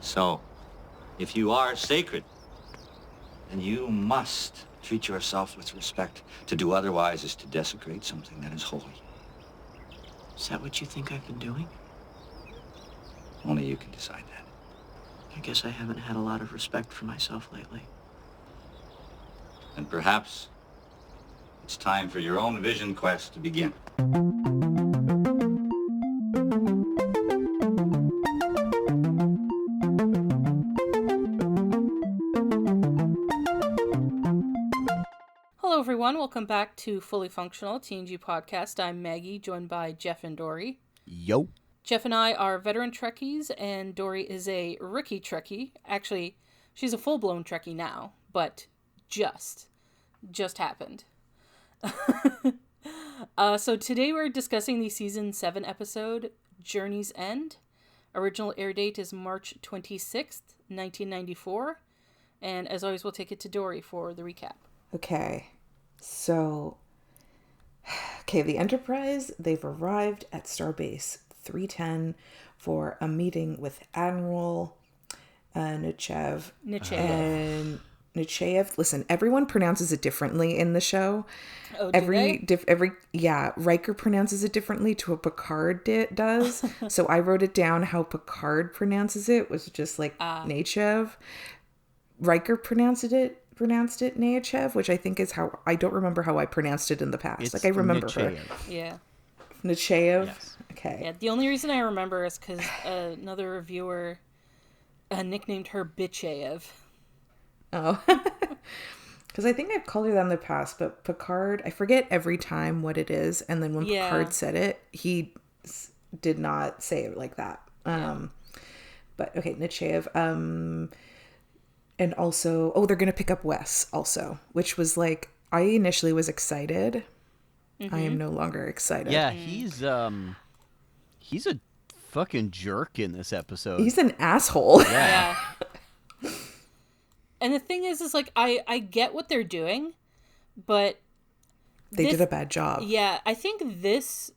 So, if you are sacred, then you must treat yourself with respect. To do otherwise is to desecrate something that is holy. Is that what you think I've been doing? Only you can decide that. I guess I haven't had a lot of respect for myself lately. And perhaps it's time for your own vision quest to begin. Hello, everyone. Welcome back to Fully Functional TNG Podcast. I'm Maggie, joined by Jeff and Dory. Yo. Jeff and I are veteran Trekkies, and Dory is a rookie Trekkie. Actually, she's a full-blown Trekkie now, but just happened. So today we're discussing the Season 7 episode, Journey's End. Original air date is March 26th, 1994. And as always, we'll take it to Dory for the recap. Okay, so, the Enterprise, they've arrived at Starbase 310 for a meeting with Admiral Nechayev. And Nechayev, listen, everyone pronounces it differently in the show. Oh, do Riker pronounces it differently to what Picard does. So I wrote it down how Picard pronounces it, was just like Nechayev. Riker pronounced it Nechayev, which I think is how, I don't remember how I pronounced it in the past. It's like, I remember Nechayev. her. Yeah. Nechayev? Yes. Okay. Yeah, the only reason I remember is because another reviewer nicknamed her Bitchayev. Oh. Because I think I've called her that in the past, but Picard, I forget every time what it is, and then when Picard said it, he did not say it like that. But, okay, Nechayev. And also, they're going to pick up Wes also, which was like, I initially was excited. Mm-hmm. I am no longer excited. Yeah, he's a fucking jerk in this episode. He's an asshole. Yeah. And the thing is like, I get what they're doing, but they did a bad job. Yeah, I think this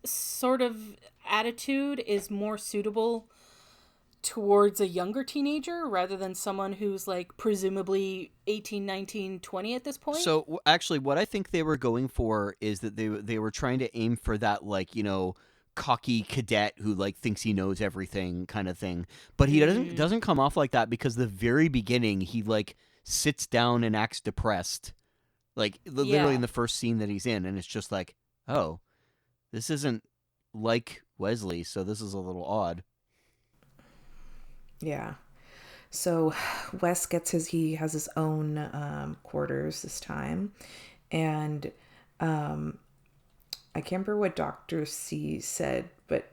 sort of attitude is more suitable towards a younger teenager rather than someone who's like presumably 18, 19, 20 at this point. So actually what I think they were going for is that they were trying to aim for that, like, you know, cocky cadet who like thinks he knows everything kind of thing. But he doesn't come off like that, because the very beginning he like sits down and acts depressed. Like literally in the first scene that he's in, and it's just like, oh, this isn't like Wesley, so this is a little odd. Yeah. So Wes he has his own quarters this time. And I can't remember what Dr. C said, but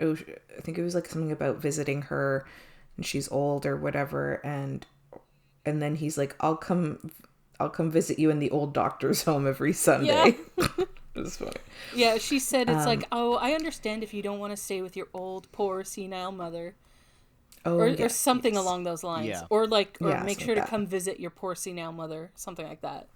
I think it was like something about visiting her and she's old or whatever. And then he's like, I'll come visit you in the old doctor's home every Sunday. Yeah. It was funny. Yeah, she said it's like, oh, I understand if you don't want to stay with your old, poor, senile mother. Or something along those lines. Yeah. Or make sure to come visit your poor senile mother. Something like that.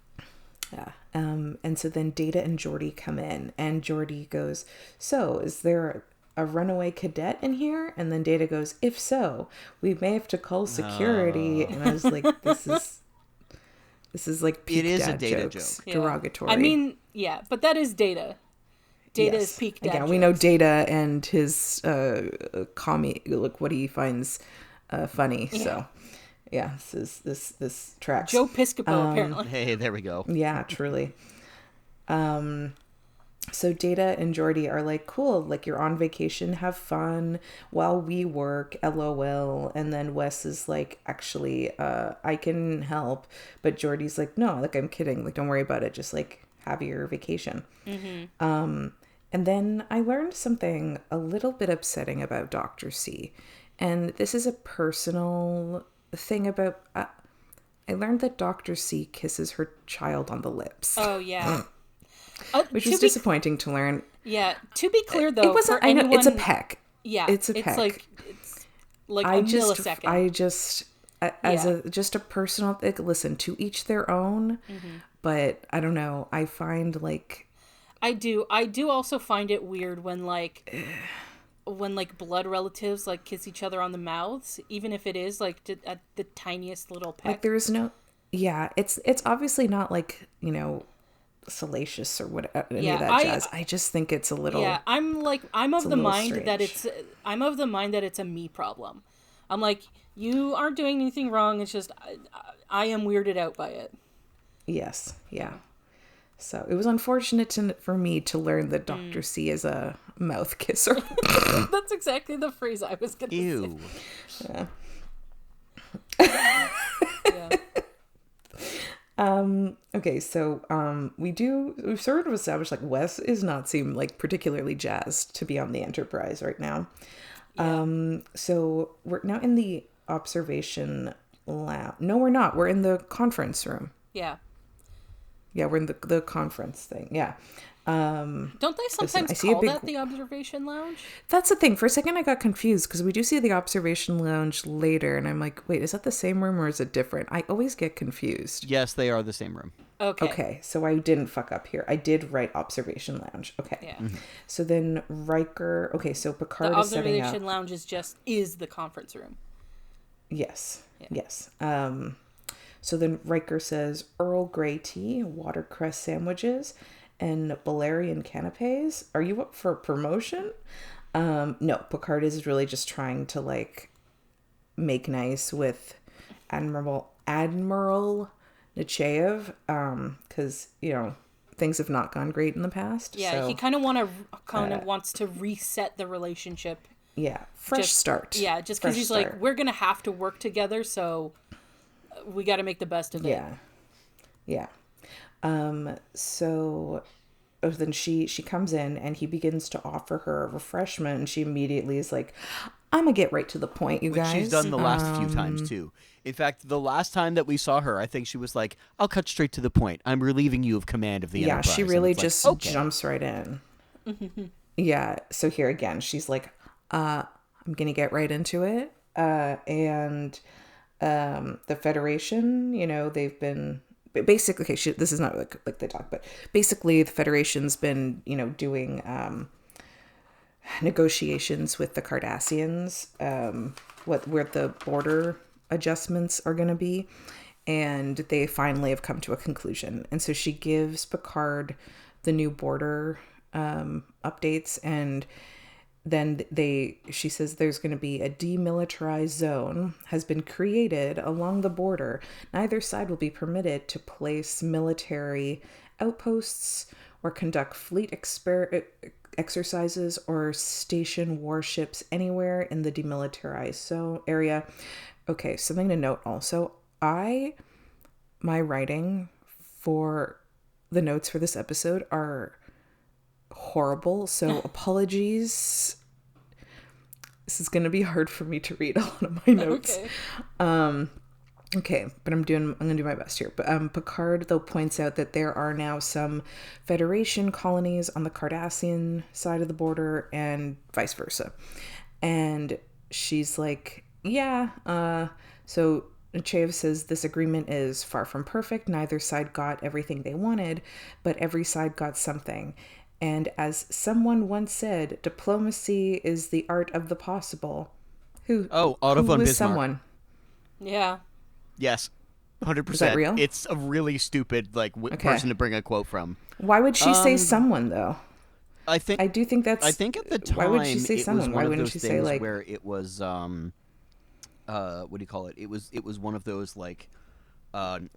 Yeah. And so then Data and Geordi come in, and Geordi goes, so is there a runaway cadet in here? And then Data goes, if so, we may have to call security. And I was like, this is like peak it is dad a Data jokes, joke. Yeah. Derogatory. I mean, yeah, but that is Data. Data is peak dad jokes. We know Data and his look what he finds funny. Yeah. So yeah, this tracks. Joe Piscopo, apparently. Hey, there we go. Yeah, truly. So Data and Geordi are like, cool, like you're on vacation, have fun while we work, LOL. And then Wes is like, actually, I can help. But Geordi's like, no, like I'm kidding. Like, don't worry about it. Just like have your vacation. Mm-hmm. And then I learned something a little bit upsetting about Dr. C. And this is a personal thing about... I learned that Dr. C kisses her child on the lips. Oh, yeah. Which was disappointing to learn. Yeah. To be clear, though... It wasn't... I know, it's a peck. Yeah. It's a peck. It's like a millisecond. As a personal thing, listen, to each their own. Mm-hmm. But I don't know. I find like... I do also find it weird when like when like blood relatives like kiss each other on the mouths, even if it is like at the tiniest little peck. Like there's no, yeah, it's obviously not like, you know, salacious or what any of that jazz. I just think it's a little. Yeah, I'm of the mind that strange. I'm of the mind that it's a me problem. I'm like, you aren't doing anything wrong. It's just I am weirded out by it. Yes, yeah. So it was unfortunate for me to learn that Dr. C is a mouth kisser. That's exactly the phrase I was gonna say. Ew. Yeah. Yeah. Okay, so we've sort of established like Wes is not seem like particularly jazzed to be on the Enterprise right now. Yeah. So we're now in the observation lab. No, we're not. We're in the conference room. Yeah. Yeah, we're in the conference thing. Yeah. Don't they sometimes I see a call big- that the observation lounge? That's the thing. For a second, I got confused because we do see the observation lounge later, and I'm like, wait, is that the same room or is it different? I always get confused. Yes, they are the same room. Okay. Okay, so I didn't fuck up here. I did write observation lounge. Okay. Yeah. So then Riker. Okay, so The Picard is setting up. observation lounge is the conference room. Yes. Yeah. Yes. So then Riker says Earl Grey tea, watercress sandwiches, and Balerian canapes. Are you up for promotion? No, Picard is really just trying to like make nice with Admiral Nechayev, because you know things have not gone great in the past. Yeah, so, he kind of wants to reset the relationship. yeah, fresh start. Yeah, just because Fresh he's start. like, we're gonna have to work together, so we got to make the best of it. Yeah. Yeah. So then she comes in and he begins to offer her a refreshment and she immediately is like, I'm gonna get right to the point, you Which guys. she's done the last few times too. In fact, the last time that we saw her, I think she was like, "I'll cut straight to the point. I'm relieving you of command of the Yeah, Enterprise." she And really it's like, just okay. jumps right in. Yeah. So here again, she's like, I'm gonna get right into it. And the Federation, you know, they've been basically, okay, this is not like they talk, but basically the Federation's been, you know, doing negotiations with the Cardassians, where the border adjustments are going to be, and they finally have come to a conclusion. And so she gives Picard the new border updates, and then she says there's going to be a demilitarized zone has been created along the border. Neither side will be permitted to place military outposts or conduct fleet exercises or station warships anywhere in the demilitarized zone area. Okay, something to note also. My writing for the notes for this episode are horrible, so apologies. This is going to be hard for me to read a lot of my notes. Okay. Okay, but I'm going to do my best here. But Picard though points out that there are now some Federation colonies on the Cardassian side of the border and vice versa. And she's like, yeah, so Nechayev says this agreement is far from perfect. Neither side got everything they wanted, but every side got something. And as someone once said, diplomacy is the art of the possible. Oh, Otto von was Bismarck. someone? Yeah. Yes, 100%. Is that real? It's a really stupid person to bring a quote from. Why would she say someone though? I think I do think that's. I think at the time Why would she say it someone? was Why one of wouldn't those she things say like? where it was what do you call it? It was one of those like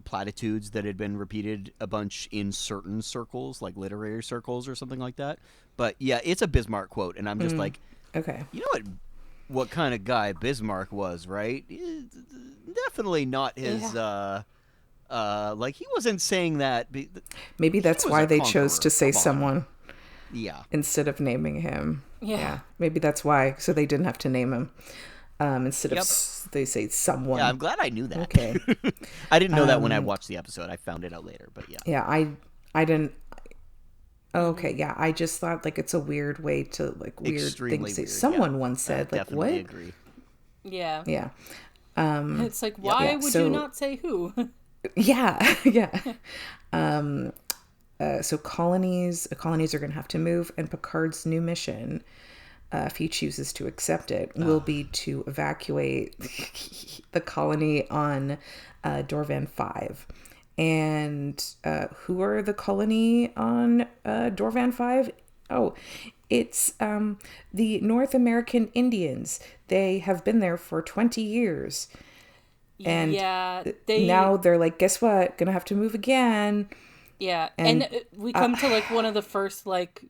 platitudes that had been repeated a bunch in certain circles, like literary circles or something like that. But yeah, it's a Bismarck quote, and I'm just like, Okay. you know what kind of guy Bismarck was, right? Definitely not his. Like he wasn't saying that. Maybe that's was why a they chose conqueror. to say Come on. someone Yeah. instead of naming him. Yeah. Maybe that's why. So they didn't have to name him. Instead Yep. of they say someone. Yeah, I'm glad I knew that. Okay. I didn't know that when I watched the episode. I found it out later, but yeah. Yeah, I didn't. Okay, yeah, I just thought like it's a weird way to like weird Extremely thing to say. weird, Someone yeah. once I said like definitely what? agree. Yeah. Yeah. It's like, why Yeah, would so- you not say who? Yeah, yeah. So colonies are going to have to move, and Picard's new mission if he chooses to accept it, will be to evacuate the colony on Dorvan 5. And who are the colony on Dorvan 5? Oh, it's the North American Indians. They have been there for 20 years. And yeah, now they're like, guess what? Gonna have to move again. Yeah, and we come to like one of the first like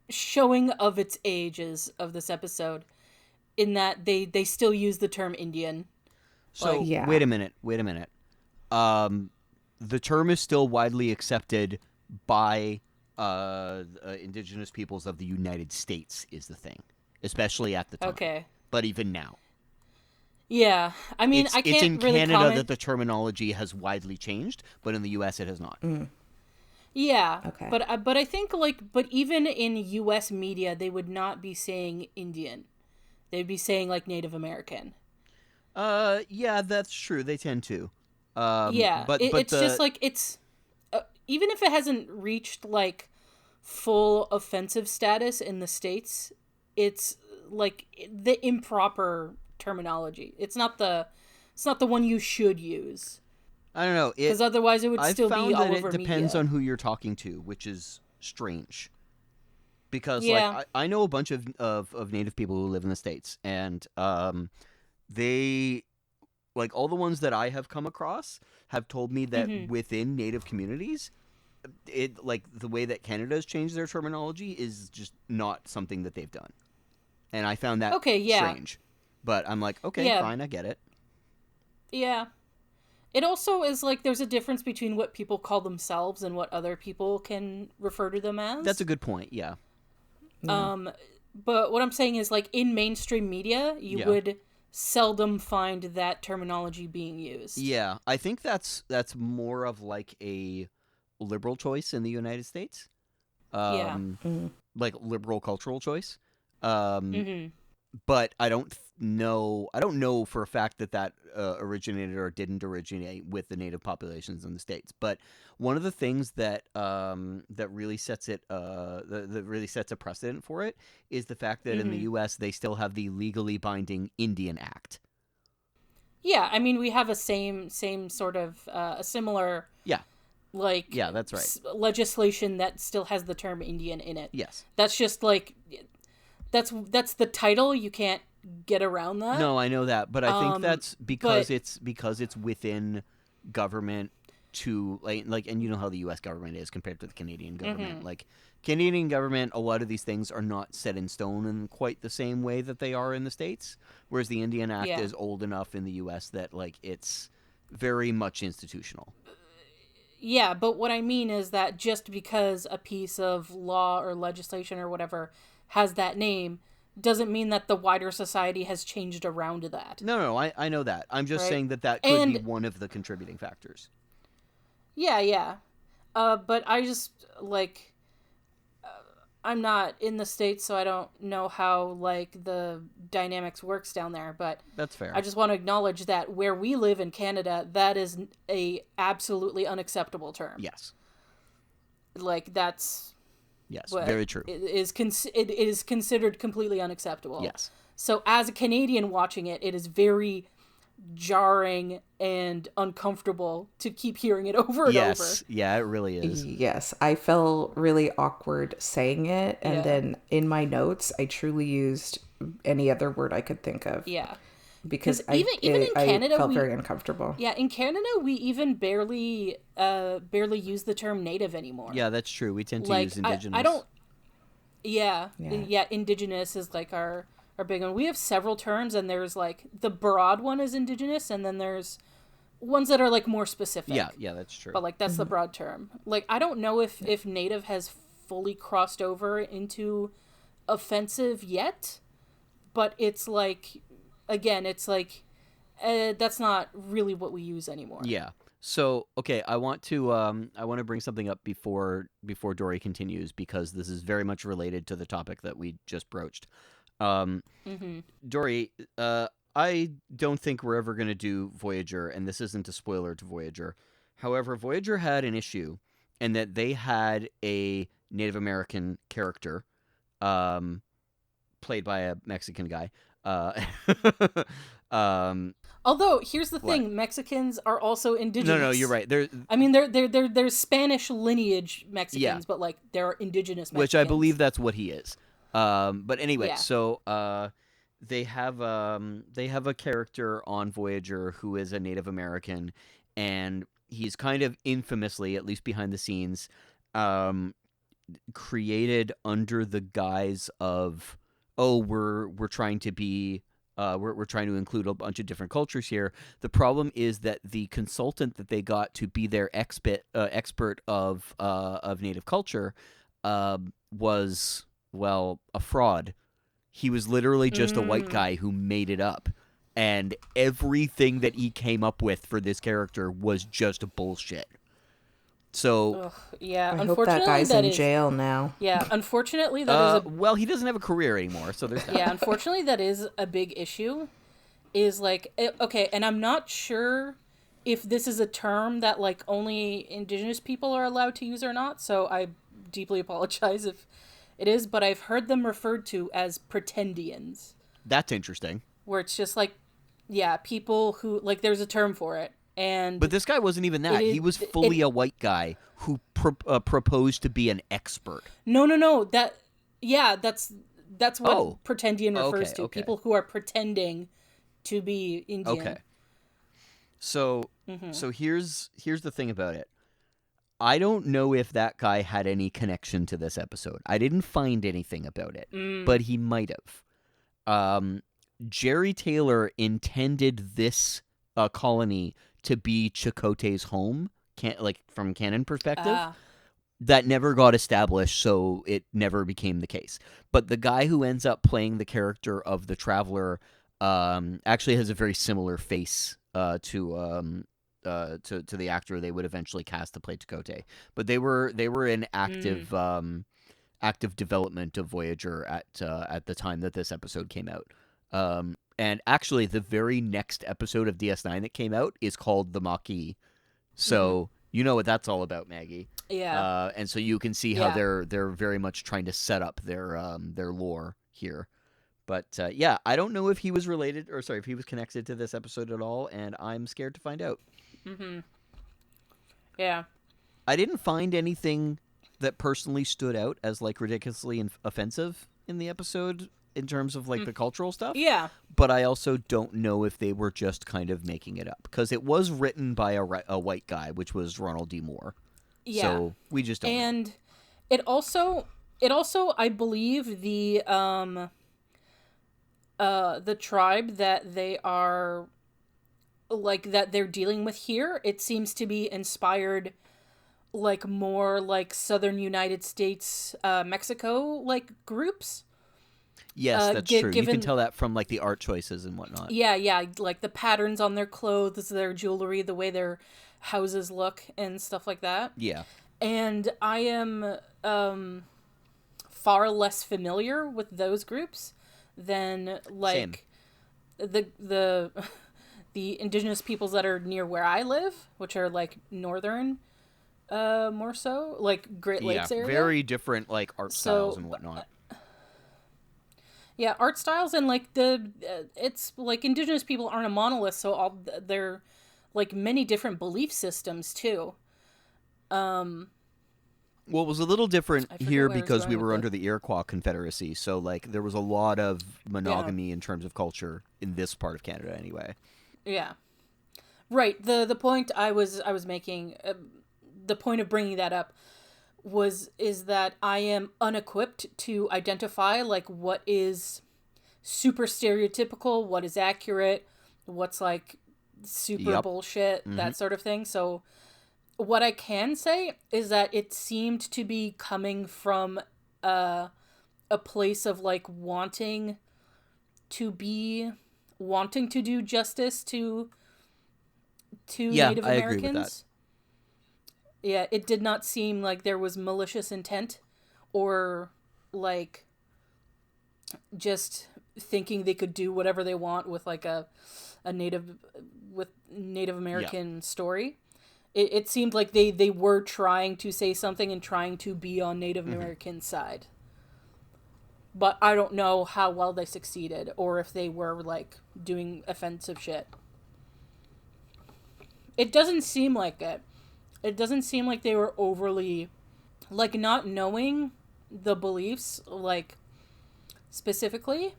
showing of its ages of this episode, in that they still use the term Indian. So wait a minute. The term is still widely accepted by indigenous peoples of the United States, is the thing, especially at the time. Okay. But even now. Yeah, I mean, I can't it's in really Canada comment. that the terminology has widely changed, but in the U.S. it has not. Yeah. Okay. But I think but even in U.S. media, they would not be saying Indian. They'd be saying like Native American. Yeah, that's true. They tend to. Yeah. But It's just like it's even if it hasn't reached like full offensive status in the States, it's like the improper terminology. It's not the one you should use. I don't know. Because otherwise it would I've still found be all that over it depends media. on who you're talking to, which is strange. Because Yeah. like I know a bunch of Native people who live in the States, and they, like, all the ones that I have come across have told me that within Native communities, it, like, the way that Canada has changed their terminology is just not something that they've done. And I found that strange. But I'm like, okay, Yeah. fine, I get it. Yeah. It also is like there's a difference between what people call themselves and what other people can refer to them as. That's a good point, yeah. But what I'm saying is like in mainstream media, you Yeah. would seldom find that terminology being used. Yeah, I think that's more of like a liberal choice in the United States. Yeah. Like liberal cultural choice. Mm-hmm. But I don't know for a fact that originated or didn't originate with the native populations in the States. But one of the things that that really sets it that really sets a precedent for it is the fact that in the U.S. they still have the legally binding Indian Act. Yeah, I mean we have a same sort of a similar like Yeah, that's right. legislation that still has the term Indian in it. Yes. That's just like that's the title. You can't get around that. No, I know that, but I think that's because but- it's within government to like, and you know how the U.S. government is compared to the Canadian government. Like, Canadian government, a lot of these things are not set in stone in quite the same way that they are in the States, whereas the Indian Act Yeah. is old enough in the U.S. that like it's very much institutional. Yeah, but what I mean is that just because a piece of law or legislation or whatever has that name doesn't mean that the wider society has changed around that. No, I know that. I'm just Right. saying that could be And- one of the contributing factors. Yeah. But I just, like, I'm not in the States, so I don't know how, like, the dynamics works down there, but That's fair. I just want to acknowledge that where we live in Canada, that is a absolutely unacceptable term. Yes. Like, that's... Yes. what Very true. It is considered completely unacceptable. Yes. So as a Canadian watching it, it is very jarring and uncomfortable to keep hearing it over and Yes. over. Yeah, it really is. Yes, I felt really awkward saying it, and Yeah. then in my notes, I truly used any other word I could think of Yeah. because 'Cause even in Canada, I felt we- very uncomfortable. Yeah, in Canada we even barely use the term native anymore. Yeah, that's true. We tend to Like use indigenous. I don't Yeah. indigenous is like our big one. We have several terms, and there's like the broad one is indigenous, and then there's ones that are like more specific. Yeah, that's true. But like that's the broad term. Like I don't know if native has fully crossed over into offensive yet, but it's like again, it's like that's not really what we use anymore. Yeah. So, okay, I want to bring something up before Dory continues, because this is very much related to the topic that we just broached. Dory, I don't think we're ever going to do Voyager, and this isn't a spoiler to Voyager. However, Voyager had an issue in that they had a Native American character played by a Mexican guy. Um, Although here's the What? thing, Mexicans are also indigenous. no, you're right. I mean, they're Spanish lineage Mexicans, Yeah. but like they're indigenous Mexicans. Which I believe that's what he is. But anyway, Yeah. so they have a character on Voyager who is a Native American, and he's kind of infamously, at least behind the scenes, created under the guise of, oh, we're trying to be. We're trying to include a bunch of different cultures here. The problem is that the consultant that they got to be their expert of native culture was, well, a fraud. He was literally just a white guy who made it up, and everything that he came up with for this character was just bullshit. So, Ugh, yeah, I hope unfortunately that guy's in is jail now. yeah. Unfortunately, that is a well, he doesn't have a career anymore, so there's that. yeah. Unfortunately, that is a big issue. Is like okay, and I'm not sure if this is a term that like only indigenous people are allowed to use or not. So I deeply apologize if it is, but I've heard them referred to as pretendians, That's interesting. where it's just like, yeah, people who like there's a term for it, and But this guy wasn't even that. It He is- was fully a white guy who proposed to be an expert. no, that yeah, that's what Oh. pretendian refers to. Okay. People who are pretending to be Indian. Okay. So Mm-hmm. so here's the thing about it. I don't know if that guy had any connection to this episode. I didn't find anything about it, but he might have. Jerry Taylor intended this colony to be Chakotay's home, like from canon perspective. Ah. That never got established, so it never became the case. But the guy who ends up playing the character of the Traveler actually has a very similar face to the actor they would eventually cast to play Chakotay. But they were in active development of Voyager at the time that this episode came out. And actually, the very next episode of DS9 that came out is called The Maquis. So you know what that's all about, Maggie. Yeah. And so you can see how Yeah. they're very much trying to set up their lore here. But yeah, I don't know if he was related, or sorry, if he was connected to this episode at all, and I'm scared to find out. Yeah. I didn't find anything that personally stood out as like ridiculously offensive in the episode in terms of like the cultural stuff. Yeah. But I also don't know if they were just kind of making it up, because it was written by a white guy, which was Ronald D. Moore. Yeah. So we just don't know. And it also I believe the tribe that they are like that they're dealing with here, it seems to be inspired like more like southern United States, Mexico like groups. Yes, that's true. You given- can tell that from like the art choices and whatnot. Yeah, like the patterns on their clothes, their jewelry, the way their houses look and stuff like that. Yeah. And I am far less familiar with those groups than like the the indigenous peoples that are near where I live, which are like northern, more so like Great Lakes area. Very different like art styles and whatnot. Yeah, art styles and like it's like indigenous people aren't a monolith, so they're like many different belief systems too. Well, it was a little different forget here where I was because going we with were it. under the Iroquois Confederacy, so like there was a lot of monogamy in terms of culture in this part of Canada, anyway. Yeah, right. The point I was making, the point of bringing that up is that I am unequipped to identify like what is super stereotypical, what is accurate, what's like super Yep. bullshit, that sort of thing. So what I can say is that it seemed to be coming from a place of like wanting to do justice to Yeah, Native I agree with Americans. Yeah, it did not seem like there was malicious intent or like just thinking they could do whatever they want with like a Native American story. It seemed like they were trying to say something and trying to be on Native American side. but I don't know how well they succeeded or if they were like doing offensive shit. It doesn't seem like it. It doesn't seem like they were overly, like, not knowing the beliefs, like, specifically.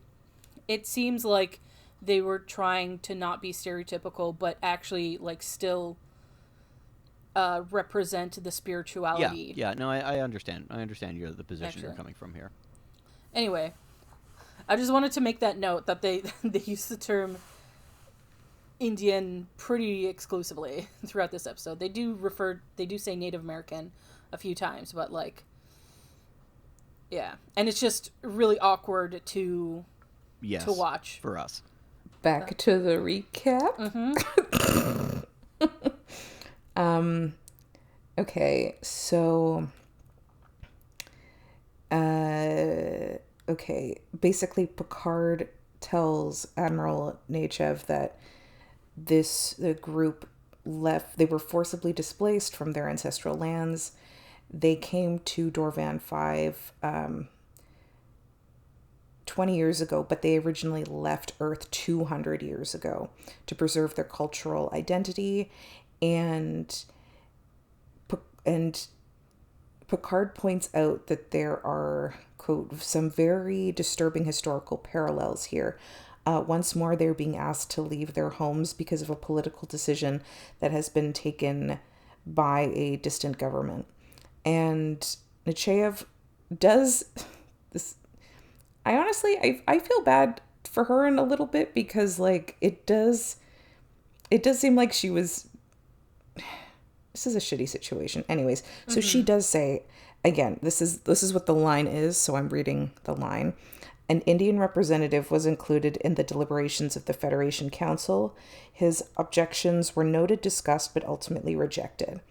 It seems like they were trying to not be stereotypical, but actually, like, still represent the spirituality. Yeah, no, I understand. I understand the position you're Excellent. coming from here. Anyway, I just wanted to make that note that they use the term Indian pretty exclusively throughout this episode. They do say Native American a few times, but like, yeah. And it's just really awkward to watch. For us. Back to the recap. Okay, so basically Picard tells Admiral Nechayev that the group left, they were forcibly displaced from their ancestral lands. They came to Dorvan 5 20 years ago, but they originally left Earth 200 years ago to preserve their cultural identity. And Picard points out that there are, quote, some very disturbing historical parallels here. Once more, they're being asked to leave their homes because of a political decision that has been taken by a distant government. And Nechayev does this. I honestly feel bad for her in a little bit because, like, it does seem like she was. This is a shitty situation. Anyways, so she does say, again, this is what the line is, so I'm reading the line. An Indian representative was included in the deliberations of the Federation Council. His objections were noted, discussed, but ultimately rejected.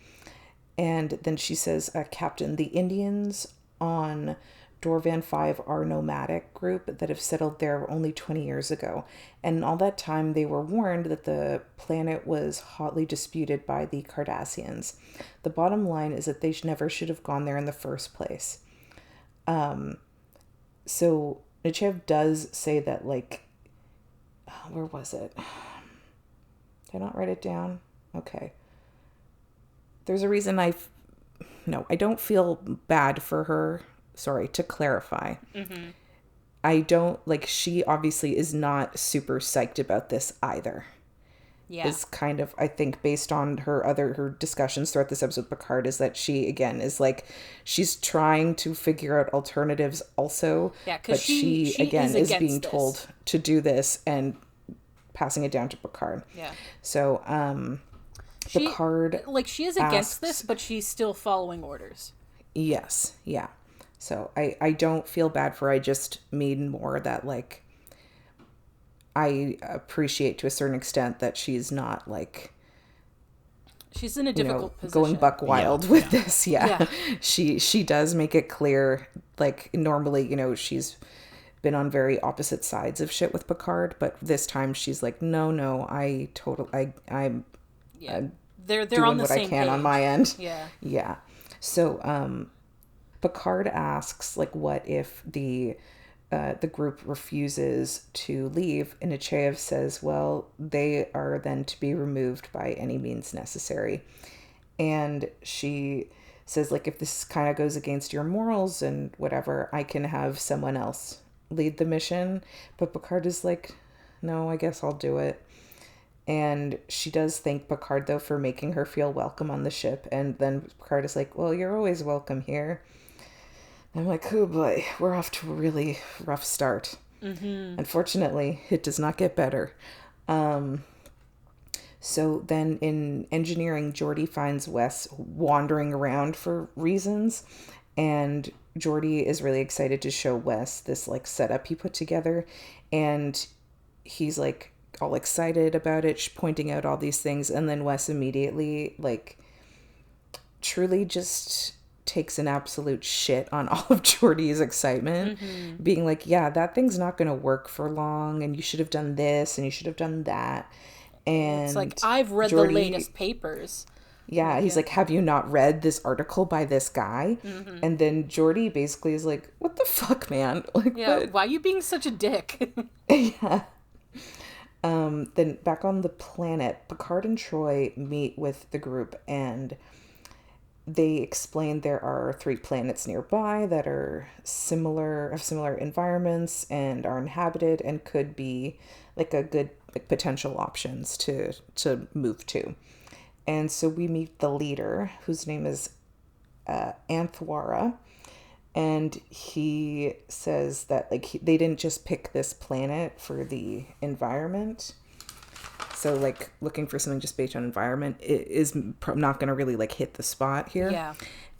And then she says, Captain, the Indians on Dorvan 5 are a nomadic group that have settled there only 20 years ago. And all that time they were warned that the planet was hotly disputed by the Cardassians. The bottom line is that they never should have gone there in the first place. So Nechayev does say that, like, where was it? Did I not write it down? Okay. There's a reason I don't feel bad for her. Sorry, to clarify. I don't, like, she obviously is not super psyched about this either. Yeah. Is kind of, I think, based on her discussions throughout this episode with Picard, is that she, again, is like, she's trying to figure out alternatives also. Yeah, because but she again is being this. told to do this and passing it down to Picard. Yeah. So, Picard, like, she is against asks, this, but she's still following orders. Yes, yeah. So I don't feel bad for her. I just mean more that, like, I appreciate to a certain extent that she's not, like, she's in a difficult position. Going buck wild with this. Yeah. She does make it clear, like, normally, she's been on very opposite sides of shit with Picard, but this time she's like, I'm they're doing on the what same I can page. on my end. Yeah. Yeah. So Picard asks, like, what if the group refuses to leave, and Nechayev says, well, they are then to be removed by any means necessary. And she says, like, if this kind of goes against your morals and whatever, I can have someone else lead the mission. But Picard is like, no, I guess I'll do it. And she does thank Picard, though, for making her feel welcome on the ship. And then Picard is like, well, you're always welcome here. And I'm like, oh boy, we're off to a really rough start. Unfortunately, it does not get better. So then in engineering, Geordi finds Wes wandering around for reasons. And Geordi is really excited to show Wes this, like, setup he put together. And he's, like, all excited about it, pointing out all these things. And then Wes immediately, like, truly just takes an absolute shit on all of Geordi's excitement, being like, yeah, that thing's not going to work for long, and you should have done this, and you should have done that. And it's like, I've read the latest papers. Yeah, he's like, have you not read this article by this guy? And then Geordi basically is like, what the fuck, man? Like, Yeah, what? why are you being such a dick? Yeah. Then back on the planet, Picard and Troy meet with the group, and they explain there are 3 planets nearby that are similar, have similar environments and are inhabited and could be like a good like potential options to move to. And so we meet the leader, whose name is Anthwara, and he says that like they didn't just pick this planet for the environment. So like looking for something just based on environment is not going to really like hit the spot here. Yeah.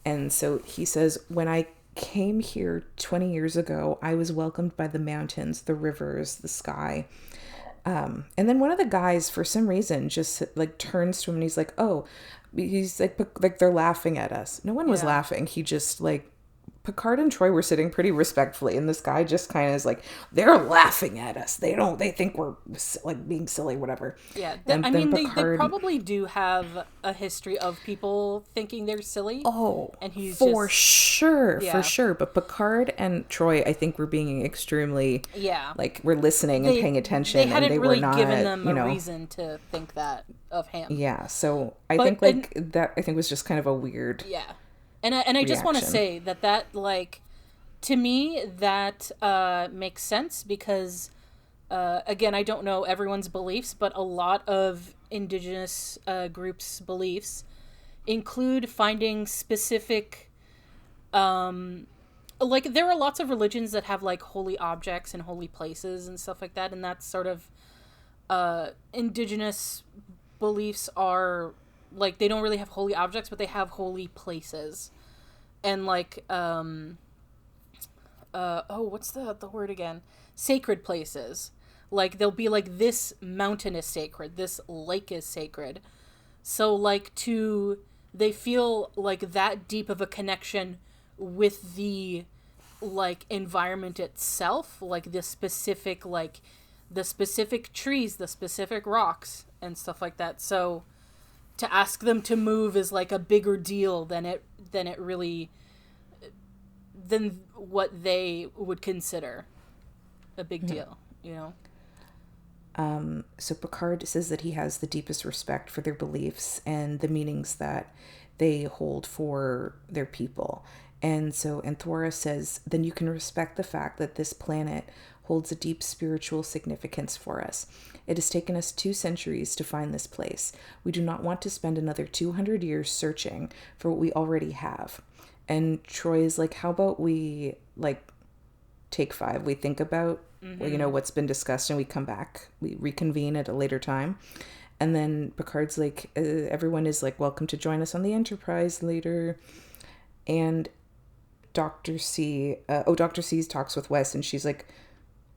And so he says, when I came here 20 years ago, I was welcomed by the mountains, the rivers, the sky. And then one of the guys, for some reason, just like turns to him and he's like, oh, he's like they're laughing at us. No one was laughing. He just like, Picard and Troy were sitting pretty respectfully, and this guy just kind of is like, they're laughing at us. They think we're like being silly, whatever. Yeah, And I then mean, they Picard- probably do have a history of people thinking they're silly. Oh, and he's for just, sure, Yeah. for sure. But Picard and Troy, I think, were being extremely yeah, like we're listening and paying attention, They hadn't and they really were not given them you a know. reason to think that of him. Yeah, so I But- think like that. I think was just kind of a weird. Yeah, and I just want to Reaction. say that like, to me that makes sense because again, I don't know everyone's beliefs, but a lot of indigenous groups' beliefs include finding specific like there are lots of religions that have like holy objects and holy places and stuff like that, and that's sort of indigenous beliefs are like they don't really have holy objects, but they have holy places. And like what's the word again? Sacred places. Like they'll be like, this mountain is sacred, this lake is sacred. So like they feel like that deep of a connection with the like environment itself, like the specific trees, the specific rocks and stuff like that. So to ask them to move is like a bigger deal than what they would consider a big deal, you know? So Picard says that he has the deepest respect for their beliefs and the meanings that they hold for their people. And so Anthora says, then you can respect the fact that this planet holds a deep spiritual significance for us. It has taken us 2 centuries to find this place. We do not want to spend another 200 years searching for what we already have. And Troy is like, how about we like take 5? We think about well, you know, what's been discussed, and we come back, we reconvene at a later time. And then Picard's like, everyone is like, welcome to join us on the Enterprise later. And Dr. C talks with Wes, and she's like,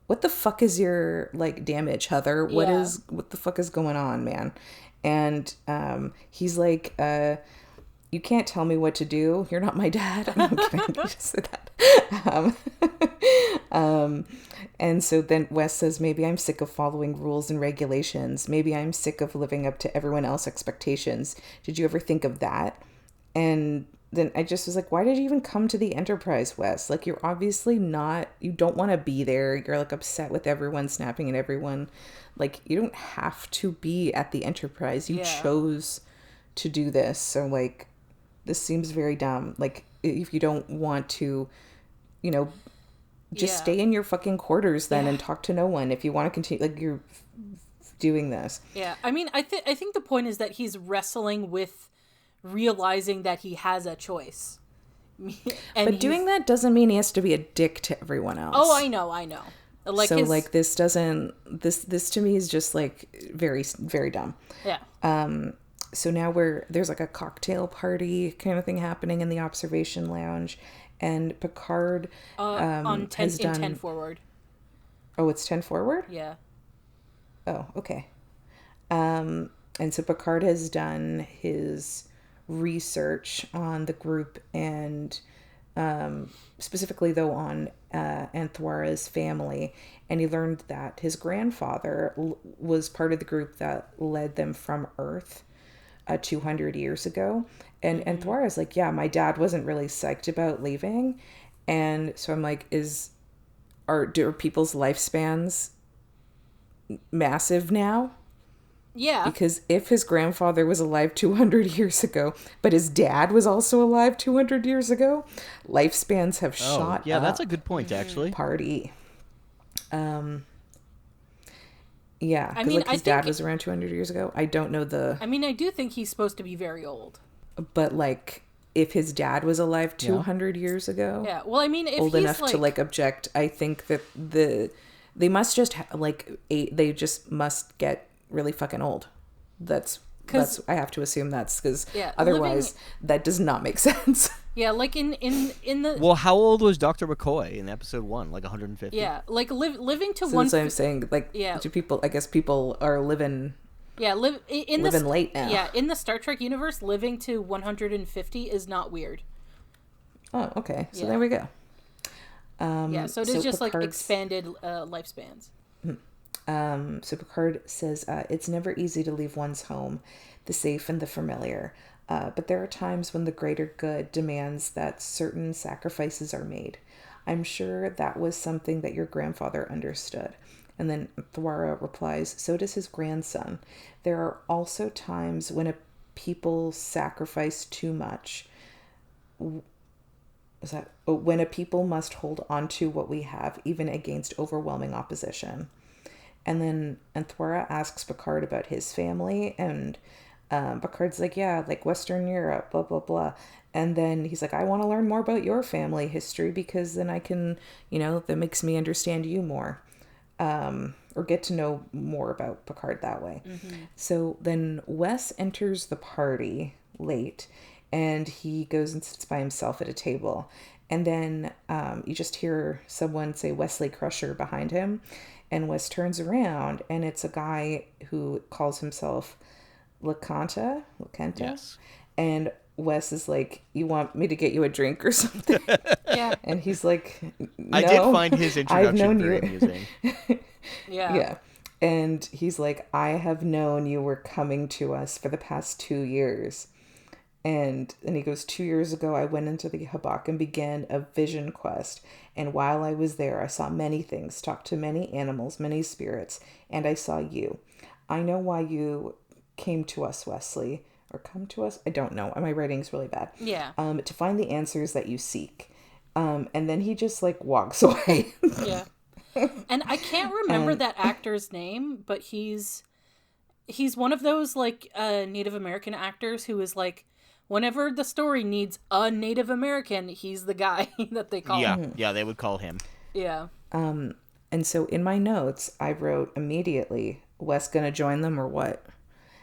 what the fuck is your like damage, Heather? What the fuck is going on, man? And he's like, you can't tell me what to do. You're not my dad. I'm kidding. He just said that. And so then Wes says, maybe I'm sick of following rules and regulations. Maybe I'm sick of living up to everyone else's expectations. Did you ever think of that? And then I just was like, why did you even come to the Enterprise, Wes? Like, you're obviously not, you don't want to be there. You're like upset with everyone snapping at everyone. Like, you don't have to be at the Enterprise. You chose to do this. So like, this seems very dumb. Like, if you don't want to, you know, just stay in your fucking quarters then and talk to no one. If you want to continue, like, you're doing this. Yeah, I mean, I think the point is that he's wrestling with realizing that he has a choice. And but doing that doesn't mean he has to be a dick to everyone else. Oh, I know. Like, so like this doesn't, this to me is just like very, very dumb. Yeah. So now there's like a cocktail party kind of thing happening in the observation lounge, and Picard on 10 has done 10 forward. Oh, it's 10 forward? Yeah. Oh, okay. And so Picard has done his research on the group, and specifically though on Anthwara's family, and he learned that his grandfather was part of the group that led them from Earth 200 years ago. And Thwara's like, yeah, my dad wasn't really psyched about leaving. And so I'm like, are people's lifespans massive now? Yeah. Because if his grandfather was alive 200 years ago, but his dad was also alive 200 years ago, lifespans have shot yeah, up. that's a good point, actually. Party. Yeah, I because mean, like his I dad think- was around 200 years ago. I don't know I mean, I do think he's supposed to be very old. but like if his dad was alive 200 years ago, Yeah. Well, I mean, if old he's enough like, to like object, I think that they must just they just must get really fucking old. That's I have to assume that's because Yeah, otherwise that does not make sense. yeah, like in the Well, how old was Dr. McCoy in episode 1? Like 150? yeah, like living to So one. that's what I'm saying. Like, Yeah. do people? I guess people are living Yeah, in living the late now. Yeah, in the Star Trek universe, living to 150 is not weird. Oh, okay. So Yeah. there we go. Yeah, so it is just like Picard's- expanded lifespans. So Picard says, it's never easy to leave one's home, the safe and the familiar. But there are times when the greater good demands that certain sacrifices are made. I'm sure that was something that your grandfather understood. And then Thwara replies, so does his grandson. There are also times when a people sacrifice too much. When a people must hold on to what we have, even against overwhelming opposition. And Thwara asks Picard about his family, and Picard's like, yeah, like Western Europe, blah, blah, blah. And then he's like, I want to learn more about your family history because then I can, that makes me understand you more. Or get to know more about Picard that way. Mm-hmm. So then Wes enters the party late, and he goes and sits by himself at a table. And then you just hear someone say Wesley Crusher behind him. And Wes turns around, and it's a guy who calls himself LaCanta. Yes. And Wes is like, you want me to get you a drink or something? Yeah, And he's like, no, I did find his I've known introduction very you. amusing. yeah, Yeah. And he's like, I have known you were coming to us for the past 2 years. And he goes, 2 years ago, I went into the Habak and began a vision quest. And while I was there, I saw many things, talked to many animals, many spirits, and I saw you. I know why you came to us, Wesley, or come to us. I don't know. My writing's really bad. yeah, To find the answers that you seek. And then he just like walks away. yeah. And I can't remember that actor's name, but he's one of those like Native American actors who is like, whenever the story needs a Native American, he's the guy that they call. Yeah, they would call him. Yeah. And so in my notes, I wrote immediately, Wes gonna join them or what?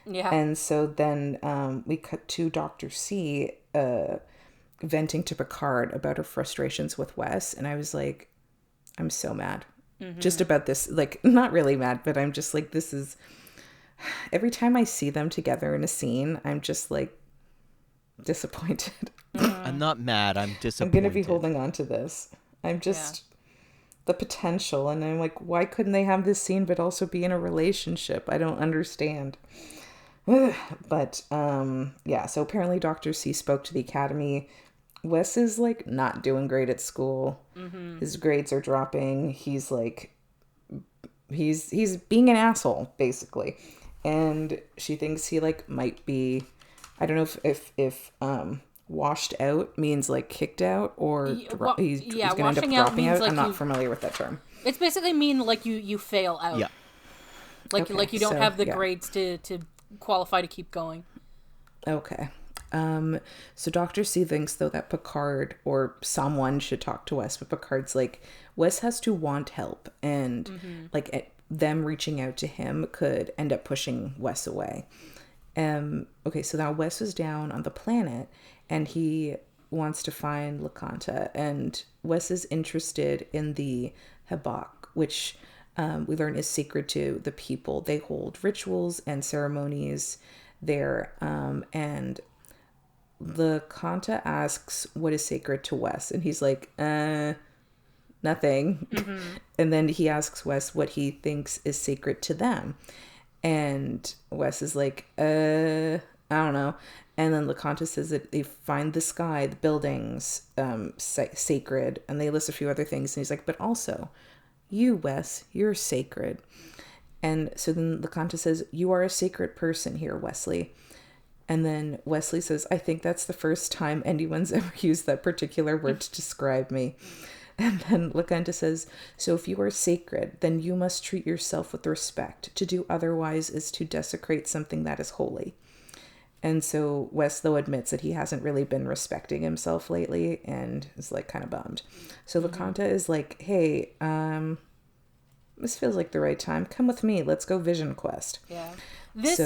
Yeah. And so then we cut to Dr. C venting to Picard about her frustrations with Wes. And I was like, I'm so mad. Just about this. Like, not really mad, but I'm just like, this is... Every time I see them together in a scene, I'm just like disappointed. I'm not mad. I'm I'm disappointed. going to be holding on to this. I'm just... The potential. And I'm like, why couldn't they have this scene but also be in a relationship? I don't understand. But yeah, so apparently Dr. C spoke to the Academy. Wes is like not doing great at school. His grades are dropping. He's like he's being an asshole basically. And she thinks he like might be, I don't know if washed out means like kicked out or he's going to end up washing out dropping means out. like I'm not you- familiar with that term. It's basically mean like you fail out. Yeah. Like Okay, you don't so, have the yeah. grades to qualify to keep going. Okay. So Dr. C thinks though that Picard or someone should talk to Wes, but Picard's like, Wes has to want help, and like them reaching out to him could end up pushing Wes away. Okay, so now Wes is down on the planet and he wants to find LaCanta, and Wes is interested in the Habak, which we learn is sacred to the people. They hold rituals and ceremonies there, and LaCanta asks what is sacred to Wes, and he's like, nothing. And then he asks Wes what he thinks is sacred to them, and Wes is like, I don't know. And then LeConte says that they find the sky, the buildings, sacred, and they list a few other things. And he's like, but also, you, Wes, you're sacred. And so then LeConte says, you are a sacred person here, Wesley. And then Wesley says, I think that's the first time anyone's ever used that particular word to describe me. And then LeConte says, so if you are sacred, then you must treat yourself with respect. To do otherwise is to desecrate something that is holy. And so Wes, though, admits that he hasn't really been respecting himself lately and is like kind of bummed. So LeConte is like, hey, this feels like the right time. Come with me. Let's go Vision Quest. Yeah. This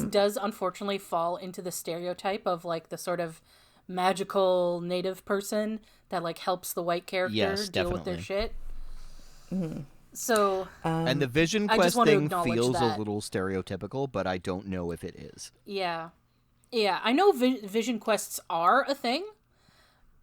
does unfortunately fall into the stereotype of like the sort of magical native person that like helps the white character deal with their shit. Mm-hmm. So and the Vision Quest thing feels a little stereotypical, but I don't know if it is. Yeah. Yeah, I know Vision Quests are a thing.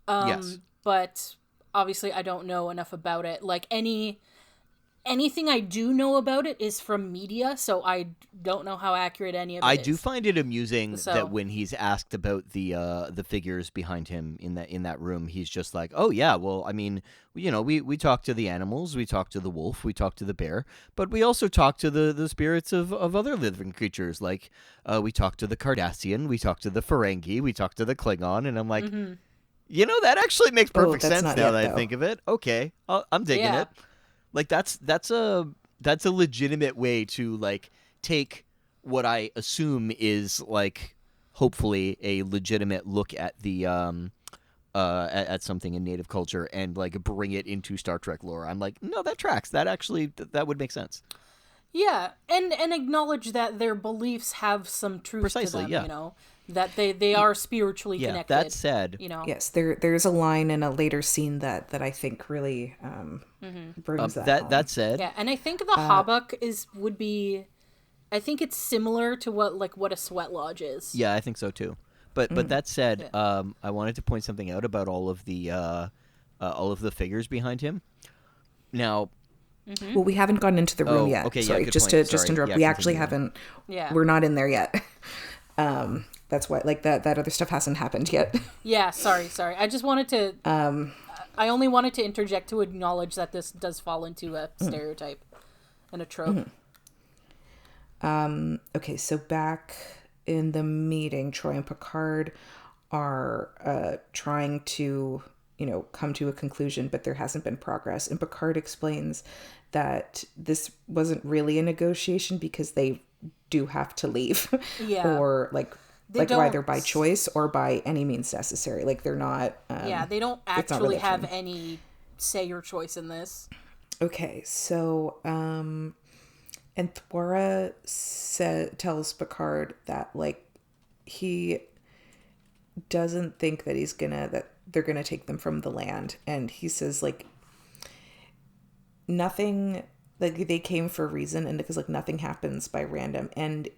Yes. But obviously I don't know enough about it. Like anything I do know about it is from media, so I don't know how accurate any of it is. I do find it amusing that when he's asked about the figures behind him in that room, he's just like, "Oh yeah, well, I mean, you know, we talk to the animals, we talk to the wolf, we talk to the bear, but we also talk to the spirits of other living creatures. Like, we talk to the Cardassian, we talk to the Ferengi, we talk to the Klingon." And I'm like, you know, that actually makes perfect sense now that I think of it. Okay, I'm digging it. Like that's a legitimate way to like take what I assume is like hopefully a legitimate look at the at something in native culture and like bring it into Star Trek lore. I'm like, no, that tracks. That actually that would make sense. Yeah, and acknowledge that their beliefs have some truth to them, you know, that they are spiritually connected. That said, you know, yes, there's a line in a later scene that I think really brings that home. That said, yeah, and I think the Habak would be, I think it's similar to what a sweat lodge is. Yeah, I think so too. But that said, I wanted to point something out about all of the figures behind him. Now. Mm-hmm. Well, we haven't gotten into the room yet. Okay, sorry, just to interrupt. Yeah, we actually haven't. Yeah, we're not in there yet. That's why, like that other stuff hasn't happened yet. Yeah, sorry. I just wanted to. I only wanted to interject to acknowledge that this does fall into a stereotype and a trope. Okay, so back in the meeting, Troy and Picard are trying to, you know, come to a conclusion, but there hasn't been progress. And Picard explains that this wasn't really a negotiation because they do have to leave. Yeah. Or like either by choice or by any means necessary. Like they're not. They don't actually have any say or choice in this. Okay, so and Thora tells Picard that like he doesn't think that that they're gonna take them from the land, and he says like nothing, like they came for a reason, and because like nothing happens by random, and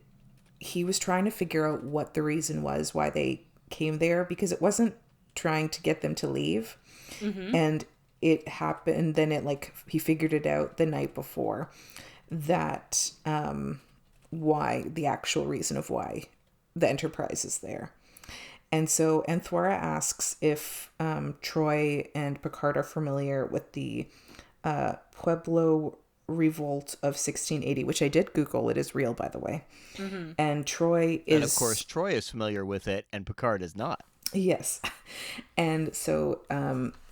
he was trying to figure out what the reason was why they came there, because it wasn't trying to get them to leave. And it happened, then it like he figured it out the night before that why the actual reason of why the Enterprise is there. And so Thora asks if Troy and Picard are familiar with the Pueblo Revolt of 1680, which I did Google. It is real, by the way. And Troy is... And of course, Troy is familiar with it, and Picard is not. Yes. And so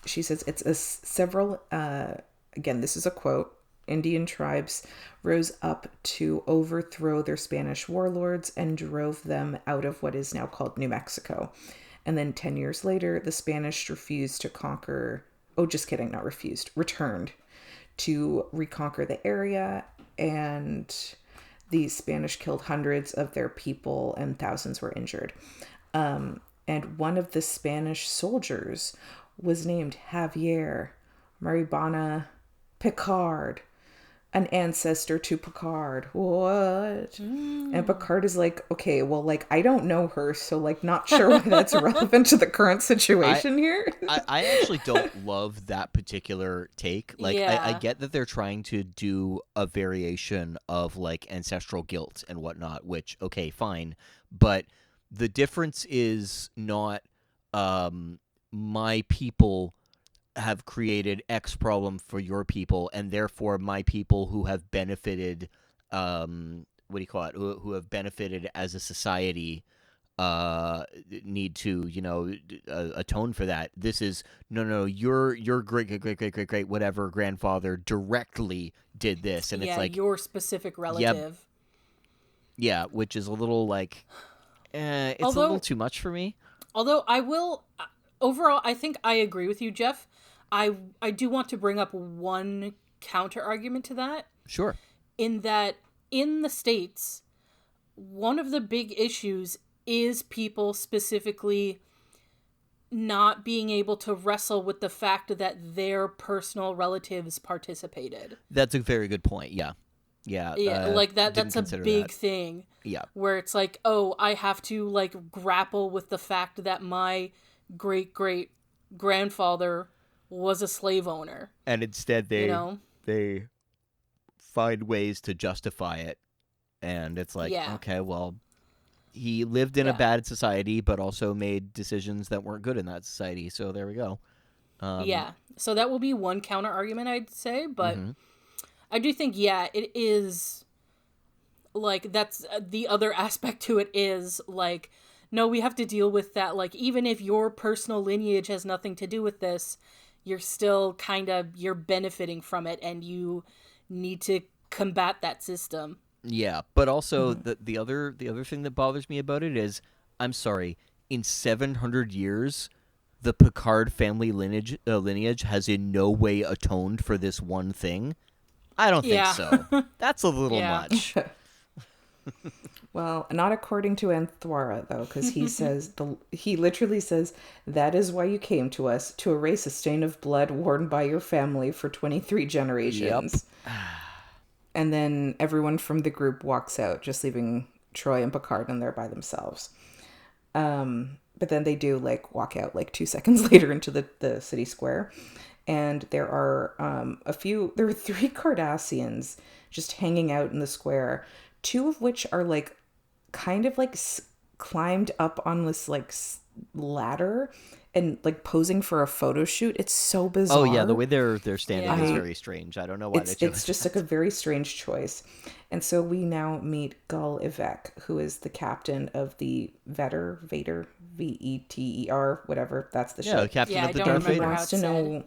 she says it's several... again, this is a quote. Indian tribes rose up to overthrow their Spanish warlords and drove them out of what is now called New Mexico. And then 10 years later, the Spanish refused to conquer... Oh, just kidding, not refused. Returned to reconquer the area, and the Spanish killed hundreds of their people and thousands were injured. And one of the Spanish soldiers was named Javier Maribana Picard, an ancestor to Picard. What? And Picard is like, okay, well, like, I don't know her, so, like, not sure why that's relevant to the current situation here. I actually don't love that particular take. Like, I get that they're trying to do a variation of, like, ancestral guilt and whatnot, which, okay, fine. But The difference is not my people have created X problem for your people, and therefore my people who have benefited, what do you call it? Who have benefited as a society, need to atone for that. This is no. Your great whatever grandfather directly did this, and it's like your specific relative. Yeah, which is a little like, it's a little too much for me. Although I will, overall, I think I agree with you, Jeff. I do want to bring up one counter argument to that. Sure. In that, in the States, one of the big issues is people specifically not being able to wrestle with the fact that their personal relatives participated. That's a very good point. Yeah. Like that's a big thing. Yeah. Where it's like, oh, I have to like grapple with the fact that my great grandfather was a slave owner. And instead they find ways to justify it. And it's like, okay, well, he lived in a bad society, but also made decisions that weren't good in that society. So there we go. So that will be one counter argument, I'd say. But I do think, it is like, that's the other aspect to it is like, no, we have to deal with that. Like, even if your personal lineage has nothing to do with this, you're still you're benefiting from it, and you need to combat that system. Yeah, but also the other thing that bothers me about it is, I'm sorry, in 700 years, the Picard family lineage has in no way atoned for this one thing. I don't think so. That's a little much. Well, not according to Anthwara, though, because he literally says, that is why you came to us, to erase a stain of blood worn by your family for 23 generations. Yep. And then everyone from the group walks out, just leaving Troy and Picard in there by themselves. But then they do walk out 2 seconds later into the city square. And there are there are 3 Cardassians just hanging out in the square, 2 of which are kind of climbed up on this ladder and posing for a photo shoot. It's so bizarre. Oh yeah, the way they're standing is very strange. I don't know why they chose it's just a very strange choice. And so we now meet Gul Evek, who is the captain of the Vader, Veter, whatever. That's the ship. Yeah, captain of the Darth Vader. He wants to know.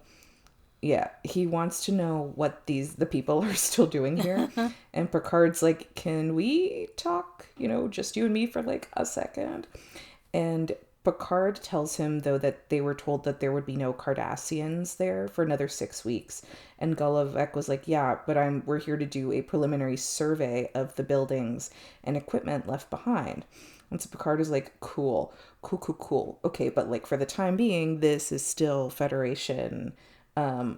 Yeah, he wants to know what the people are still doing here. And Picard's like, can we talk, just you and me for a second? And Picard tells him, though, that they were told that there would be no Cardassians there for another 6 weeks. And Gul Evek was like, yeah, but we're here to do a preliminary survey of the buildings and equipment left behind. And so Picard is like, cool. Okay, but for the time being, this is still Federation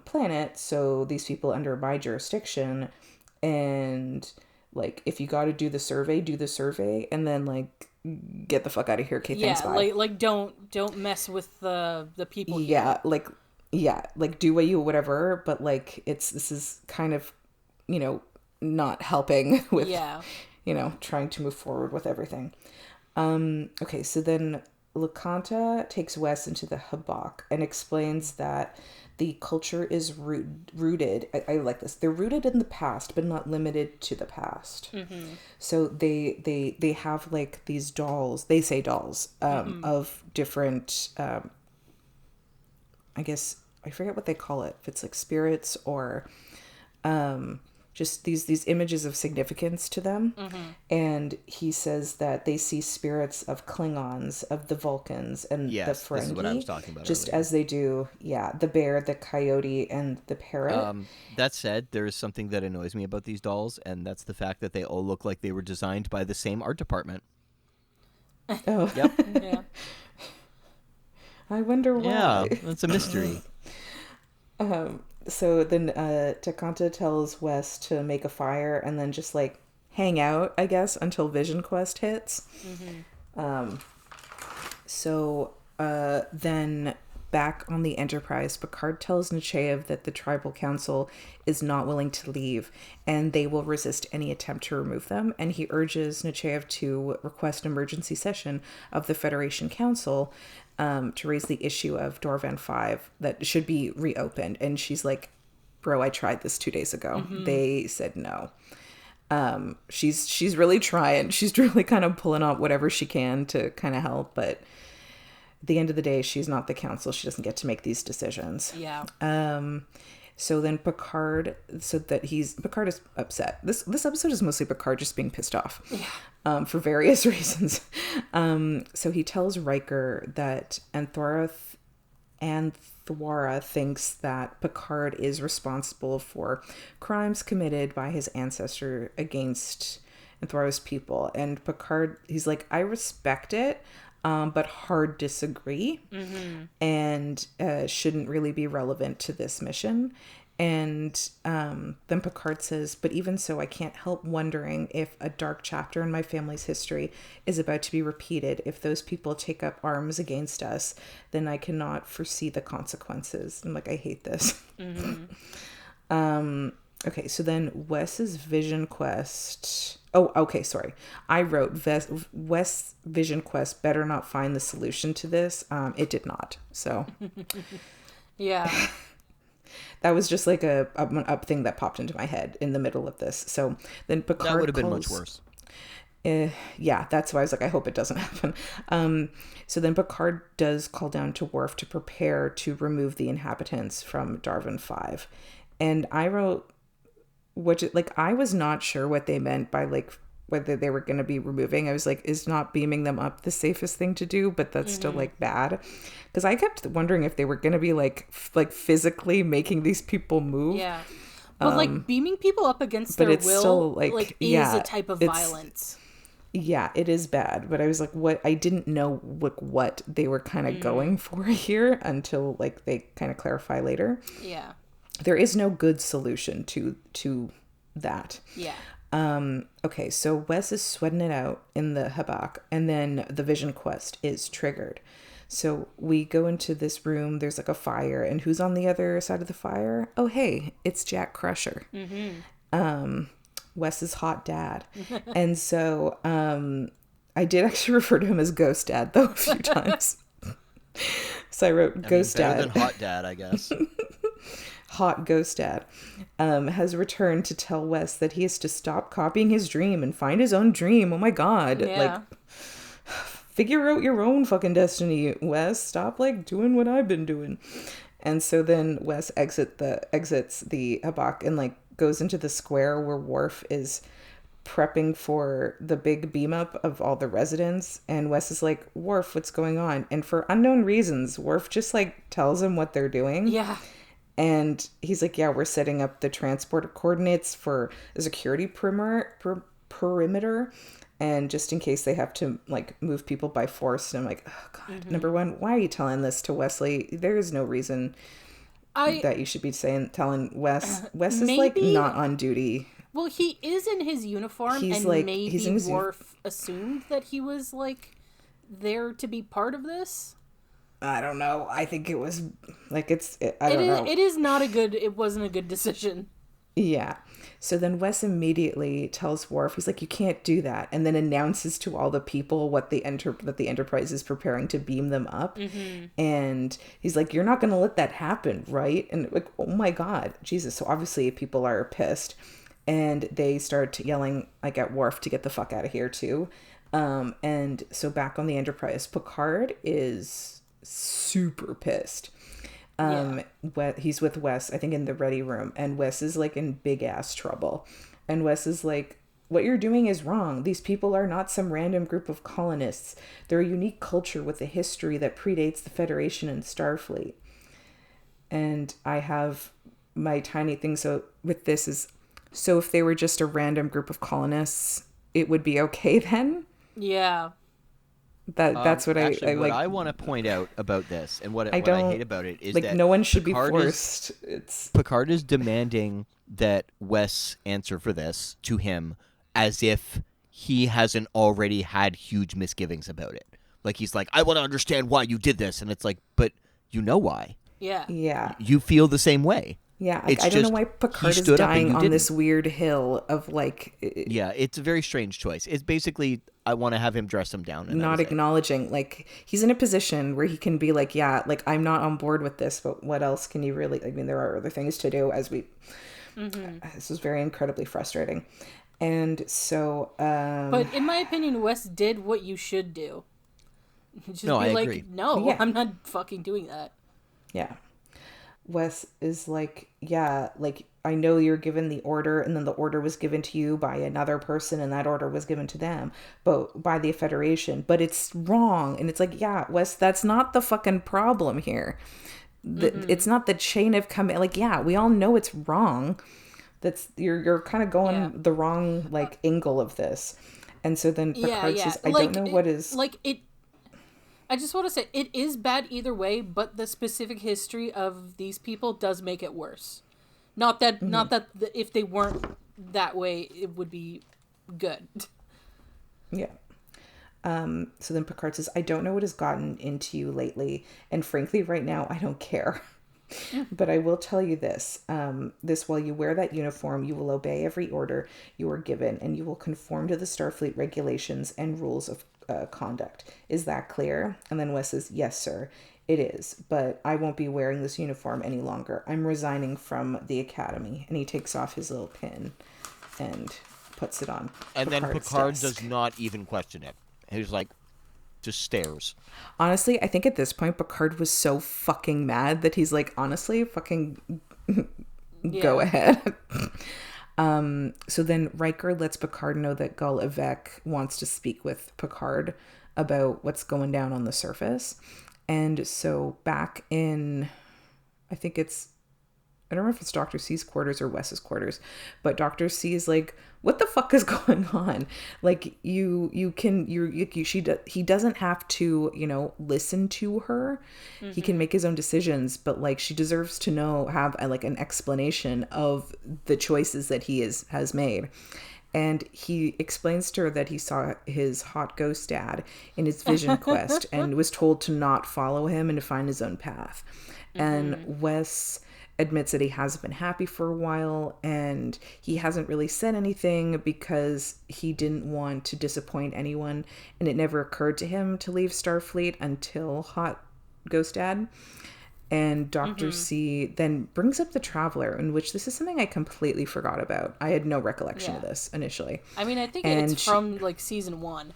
planet, so these people under my jurisdiction, and if you got to do the survey, and then get the fuck out of here. Okay, thanks, bye. Don't mess with the people. Yeah, do what you whatever, but this is kind of not helping with trying to move forward with everything. Okay, so then LaCanta takes Wes into the Habak and explains that the culture is rooted. I like this. They're rooted in the past, but not limited to the past. Mm-hmm. So they have these dolls. They say dolls of different. I guess I forget what they call it. If it's spirits or, just these images of significance to them. Mm-hmm. And he says that they see spirits of Klingons, of the Vulcans, and the Ferengi. This is what I was talking about just earlier. As they do, the bear, the coyote, and the parrot. That said, there is something that annoys me about these dolls, and that's the fact that they all look like they were designed by the same art department. Oh. Yep. Yeah. I wonder why. Yeah, that's a mystery. So then Takanta tells Wes to make a fire and then just hang out, I guess, until Vision Quest hits. Mm-hmm. So then back on the Enterprise, Picard tells Nechayev that the tribal council is not willing to leave and they will resist any attempt to remove them. And he urges Nechayev to request an emergency session of the Federation Council to raise the issue of Dorvan 5 that should be reopened. And she's like, bro, I tried this 2 days ago. They said no. She's really trying. She's really kind of pulling out whatever she can to kind of help, but at the end of the day, she's not the council. She doesn't get to make these decisions. Yeah. So then Picard is upset. This episode is mostly Picard just being pissed off. Yeah. For various reasons. So he tells Riker that Anthora thinks that Picard is responsible for crimes committed by his ancestor against Anthora's people. And Picard, he's like, I respect it, but hard disagree, and shouldn't really be relevant to this mission. And then Picard says, but even so, I can't help wondering if a dark chapter in my family's history is about to be repeated. If those people take up arms against us, then I cannot foresee the consequences. I'm like, I hate this. Okay, so then Wes's vision quest. Oh, okay, sorry. I wrote Wes' vision quest better not find the solution to this. It did not. So Yeah. that was just like an up thing that popped into my head in the middle of this. So then Picard That would have been calls- much worse. Yeah, that's why I was like, I hope it doesn't happen. So then Picard does call down to Worf to prepare to remove the inhabitants from Darwin 5. And I wrote, I was not sure what they meant by like whether they were going to be removing. I was like, is not beaming them up the safest thing to do? But that's still like bad. Because I kept wondering if they were going to be like physically making these people move. Yeah. But like beaming people up against but their it's will still, like, is yeah, a type of it's- violence. Yeah, it is bad. But I was like, what? I didn't know what they were kind of going for here until like they kind of clarify later. Yeah. There is no good solution to that. Yeah. Okay, so Wes is sweating it out in the Habak, and then the vision quest is triggered. So we go into this room, there's like a fire, and who's on the other side of the fire? Oh, hey, it's Jack Crusher. Wes's hot dad. And so I did actually refer to him as Ghost Dad, though, a few times. So I wrote Ghost better Dad. than Hot Dad, I guess. Hot Ghost Dad has returned to tell Wes that he has to stop copying his dream and find his own dream. Oh my god. Yeah. Like, figure out your own fucking destiny, Wes. Stop like doing what I've been doing. And so then Wes exits the Habak and like goes into the square where Worf is prepping for the big beam up of all the residents. And Wes is like, Worf, what's going on? And for unknown reasons, Worf just like tells him what they're doing. Yeah. And he's like, yeah, we're setting up the transport coordinates for the security perimeter. And just in case they have to like move people by force. And I'm like, oh God, number one, why are you telling this to Wesley? There is no reason that you should be telling Wes. Wes is like maybe- not on duty. Well, he is in his uniform, He's and like- maybe he's in his Worf assumed that he was like there to be part of this. I don't know. I think it was like I don't know. It is not a good. It wasn't a good decision. Yeah. So then Wes immediately tells Worf, he's like, you can't do that. And then announces to all the people what that the Enterprise is preparing to beam them up. And he's like, you're not going to let that happen, right? And like, oh my God, Jesus. So obviously people are pissed. And they start yelling like at Worf to get the fuck out of here too. And so back on the Enterprise, Picard is super pissed. He's with Wes, I think, in the ready room, and Wes is like in big ass trouble. And Wes is like, what you're doing is wrong. These people are not some random group of colonists. They're a unique culture with a history that predates the Federation and Starfleet. And I have my tiny thing so with this is, so if they were just a random group of colonists, it would be okay then? Yeah. That's what actually, I what like. I want to point out about this, and what I don't- hate about it, is like that no one should Picard be is- forced. Picard is demanding that Wes answer for this to him as if he hasn't already had huge misgivings about it. Like, he's like, I want to understand why you did this. And it's like, but You know why. Yeah. Yeah. You feel the same way. Yeah, It's I don't know just why he Picard is stood up and dying you on didn't. this weird hill of like Yeah, it's a very strange choice. It's basically, I want to have him dress him down. And that not was it. acknowledging, like he's in a position where he can be like, yeah, like I'm not on board with this, but what else can you really? I mean, there are other things to do. As we, this was very incredibly frustrating, and so. But in my opinion, Wes did what you should do. Just No, be I like, agree. no, Yeah. I'm not fucking doing that. Yeah. Wes is like, yeah, like I know you're given the order and then the order was given to you by another person and that order was given to them, but by the Federation, but it's wrong. And it's like, yeah, Wes, that's not the fucking problem here. It's not the chain of command. Like, yeah, we all know it's wrong. That's you're kind of going Yeah. the wrong like angle of this. And so then Picard says, I Like, don't know what is like it. I just want to say it is bad either way, but the specific history of these people does make it worse. Not that if they weren't that way, it would be good. Yeah. So then Picard says, I don't know what has gotten into you lately, and frankly, right now, I don't care. But I will tell you this. While you wear that uniform, you will obey every order you are given, and you will conform to the Starfleet regulations and rules of conduct. Is that clear? And then Wes says, yes, sir, it is. But I won't be wearing this uniform any longer. I'm resigning from the Academy. And he takes off his little pin and puts it on. And then Picard's Picard desk. does not even question it. He's like, just stares. Honestly, I think at this point, Picard was so fucking mad that he's like, honestly, fucking go ahead. So then Riker lets Picard know that Gul Evek wants to speak with Picard about what's going down on the surface. And so back in, I think I don't know if it's Dr. C's quarters or Wes's quarters, but Dr. C is like, what the fuck is going on? Like he doesn't have to, listen to her. He can make his own decisions, but like she deserves to have like an explanation of the choices that he has made. And he explains to her that he saw his hot ghost dad in his vision quest and was told to not follow him and to find his own path. And Wes admits that he hasn't been happy for a while and he hasn't really said anything because he didn't want to disappoint anyone, and it never occurred to him to leave Starfleet until Hot Ghost Dad. And Dr. C then brings up the Traveler, in which this is something I completely forgot about. I had no recollection of this initially. I mean, I think And it's from like season 1.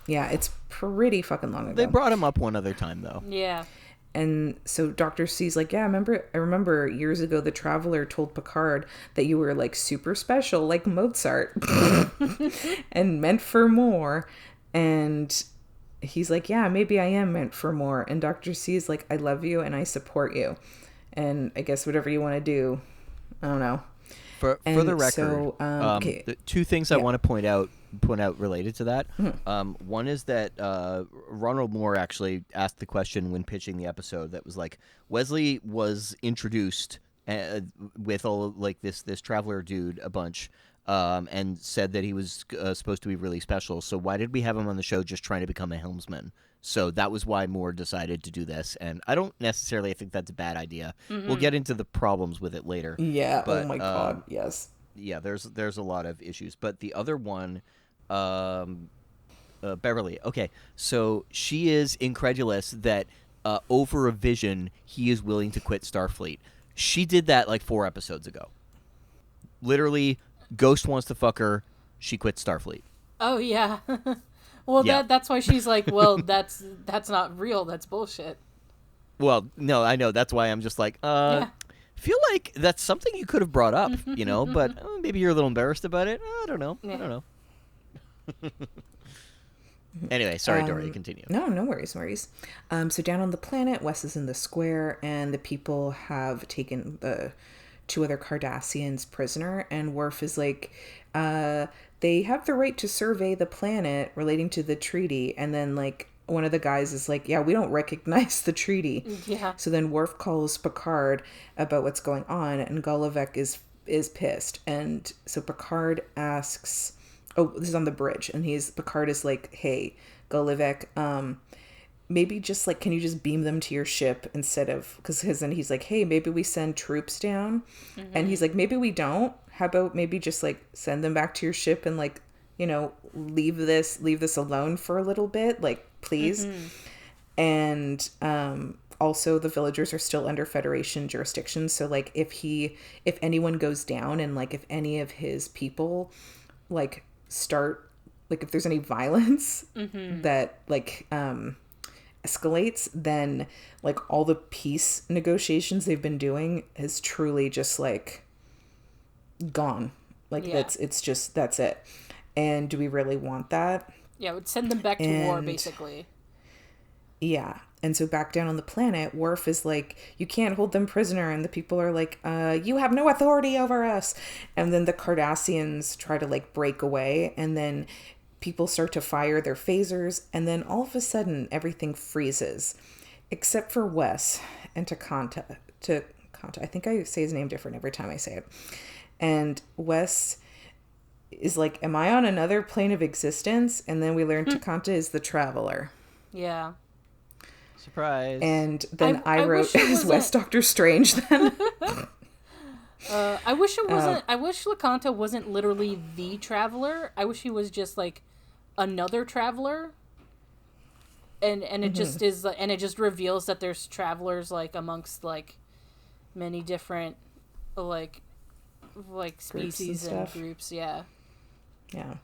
Yeah, it's pretty fucking long ago. They brought him up one other time, though. Yeah. And so Dr. C's like, yeah, I remember years ago the Traveler told Picard that you were like super special, like Mozart, and meant for more. And he's like, yeah, maybe I am meant for more. And Dr. C is like, I love you and I support you. And I guess whatever you want to do, I don't know. For And the record, so, okay. the two things I want to point out related to that. One is that Ronald Moore actually asked the question when pitching the episode that was like, Wesley was introduced with all like this Traveler dude a bunch, and said that he was supposed to be really special. So why did we have him on the show just trying to become a helmsman? So that was why Moore decided to do this, and I don't necessarily think that's a bad idea. We'll get into the problems with it later. Yeah, But, oh my God, yes. Yeah, there's a lot of issues, but the other one, Beverly. Okay, so she is incredulous that over a vision he is willing to quit Starfleet. She did that like 4 episodes ago. Literally, Ghost wants to fuck her. She quits Starfleet. Oh yeah. Well, Yeah. that's why she's like, well, that's not real. That's bullshit. Well, no, I know. That's why I'm just like, Yeah. feel like that's something you could have brought up, but maybe you're a little embarrassed about it. I don't know. Yeah. I don't know. Anyway, sorry, Dory, continue. No worries. So down on the planet, Wes is in the square, and the people have taken the 2 other Cardassians prisoner, and Worf is like, they have the right to survey the planet relating to the treaty, and then like one of the guys is like, yeah, we don't recognize the treaty. Yeah. So then Worf calls Picard about what's going on, and Gul Evek is pissed, and so Picard asks, oh, this is on the bridge, and Picard is like, hey, Gul Evek, maybe just like, can you just beam them to your ship instead of, because then he's like, hey, maybe we send troops down. And he's like, maybe we don't. How about maybe just like send them back to your ship and like, you know, leave this alone for a little bit, like, please. And also the villagers are still under Federation jurisdiction. So like if anyone goes down and like if any of his people like start, like if there's any violence that like escalates, then like all the peace negotiations they've been doing is truly just like gone. Like that's it. And do we really want that? Yeah, it would send them back to war, basically. Yeah. And so back down on the planet, Worf is like, you can't hold them prisoner. And the people are like, you have no authority over us. And then the Cardassians try to like break away. And then people start to fire their phasers. And then all of a sudden, everything freezes. Except for Wes and Takanta. I think I say his name different every time I say it. And Wes is like, am I on another plane of existence? And then we learn Takanta is the Traveler. Yeah. Surprise. And then I wrote, is Wes Doctor Strange then? I wish it wasn't. I wish Lakanta wasn't literally the Traveler. I wish he was just like another Traveler. And it just is, and it just reveals that there's travelers like amongst like many different like species and groups. Yeah. Yeah.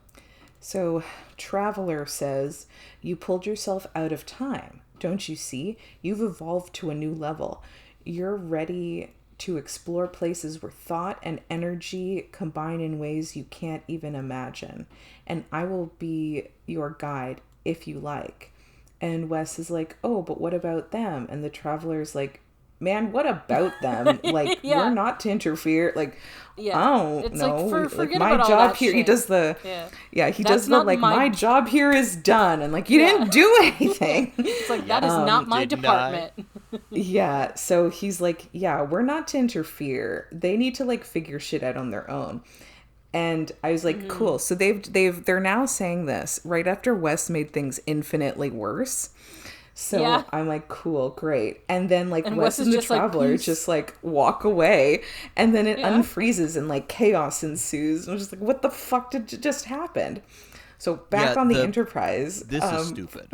So Traveler says, you pulled yourself out of time. Don't you see? You've evolved to a new level. You're ready to explore places where thought and energy combine in ways you can't even imagine. And I will be your guide if you like. And Wes is like, oh, but what about them? And the Traveler's like, man, what about them? Like, we're not to interfere. Like, oh, it's no. Like, forget my about job all that here, shit. he does the, he That's does the, not like, my job here is done. And, like, you didn't do anything. It's like, that is not my department. Yeah, so he's like, yeah, we're not to interfere. They need to, like, figure shit out on their own. And I was like, cool. So they're now saying this right after Wes made things infinitely worse. So I'm like, cool, great. And then like Wes and the Traveler like, just like walk away, and then it unfreezes and like chaos ensues. And I'm just like, what the fuck just happened? So back on the Enterprise. This is stupid.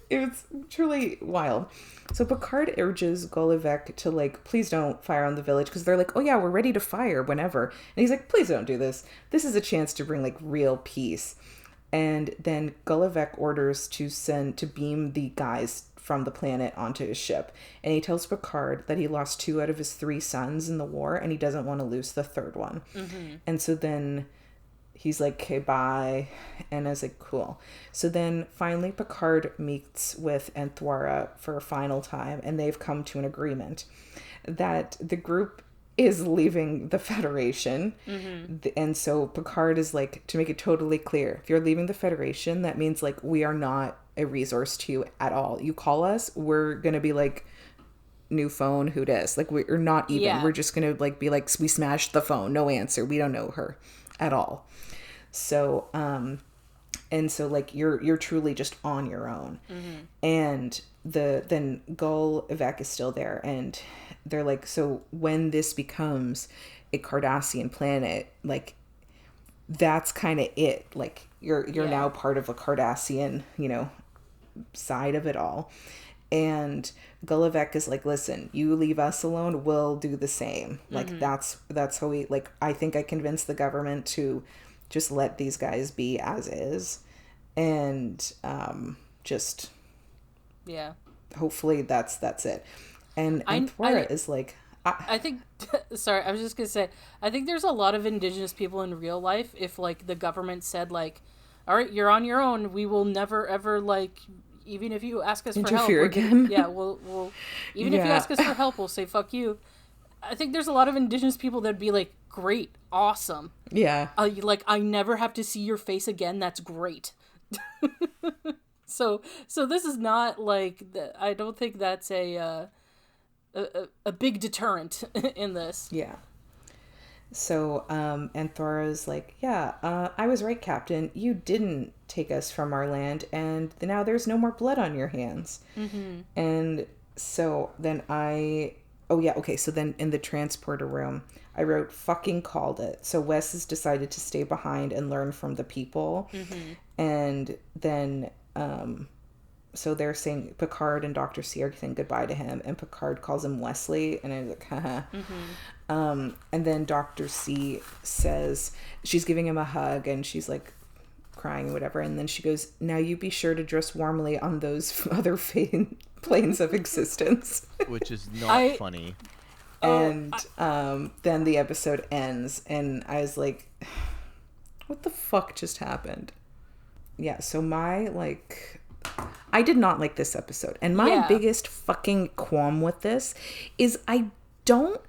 It was truly wild. So Picard urges Golovic to like, please don't fire on the village, because they're like, oh yeah, we're ready to fire whenever. And he's like, please don't do this. This is a chance to bring like real peace. And then Golovic orders to beam the guys from the planet onto his ship. And he tells Picard that he lost 2 out of his 3 sons in the war, and he doesn't want to lose the 3rd one. And so then he's like, okay, bye. And I was like, cool. So then finally Picard meets with Anthwara for a final time, and they've come to an agreement that the group is leaving the Federation. And so Picard is like, to make it totally clear, if you're leaving the Federation, that means like we are not a resource to you at all. You call us, we're gonna be like, new phone, who dis? Like, we're not even. We're just gonna like be like, we smashed the phone, no answer, we don't know her at all. So and so like you're truly just on your own. And then Golovic is still there, and they're like, so when this becomes a Cardassian planet, like that's kind of it. Like you're now part of a Cardassian, side of it all. And Golovic is like, listen, you leave us alone, we'll do the same. Like that's how we, like, I think I convinced the government to just let these guys be as is, and just hopefully that's it. And Anthwara is like, I think sorry, I was just gonna say, I think there's a lot of indigenous people in real life, if like the government said like, all right, you're on your own, we will never ever, like, even if you ask us for help, interfere again. We'll even if you ask us for help, we'll say fuck you. I think there's a lot of indigenous people that'd be like, great, awesome. Yeah. Like, I never have to see your face again. That's great. So this is not like, I don't think that's a big deterrent in this. Yeah. So, and Thora's like, yeah, I was right, Captain. You didn't take us from our land, and now there's no more blood on your hands. And so then oh yeah, okay, so then in the transporter room, I wrote, fucking called it. So Wes has decided to stay behind and learn from the people. And then, so they're saying Picard and Dr. C are saying goodbye to him, and Picard calls him Wesley, and I was like, haha. And then Dr. C says, she's giving him a hug, and she's like crying and whatever, and then she goes, now you be sure to dress warmly on those other planes of existence. Which is not funny. And then the episode ends, and I was like, what the fuck just happened? Yeah, so I did not like this episode. And my biggest fucking qualm with this is I don't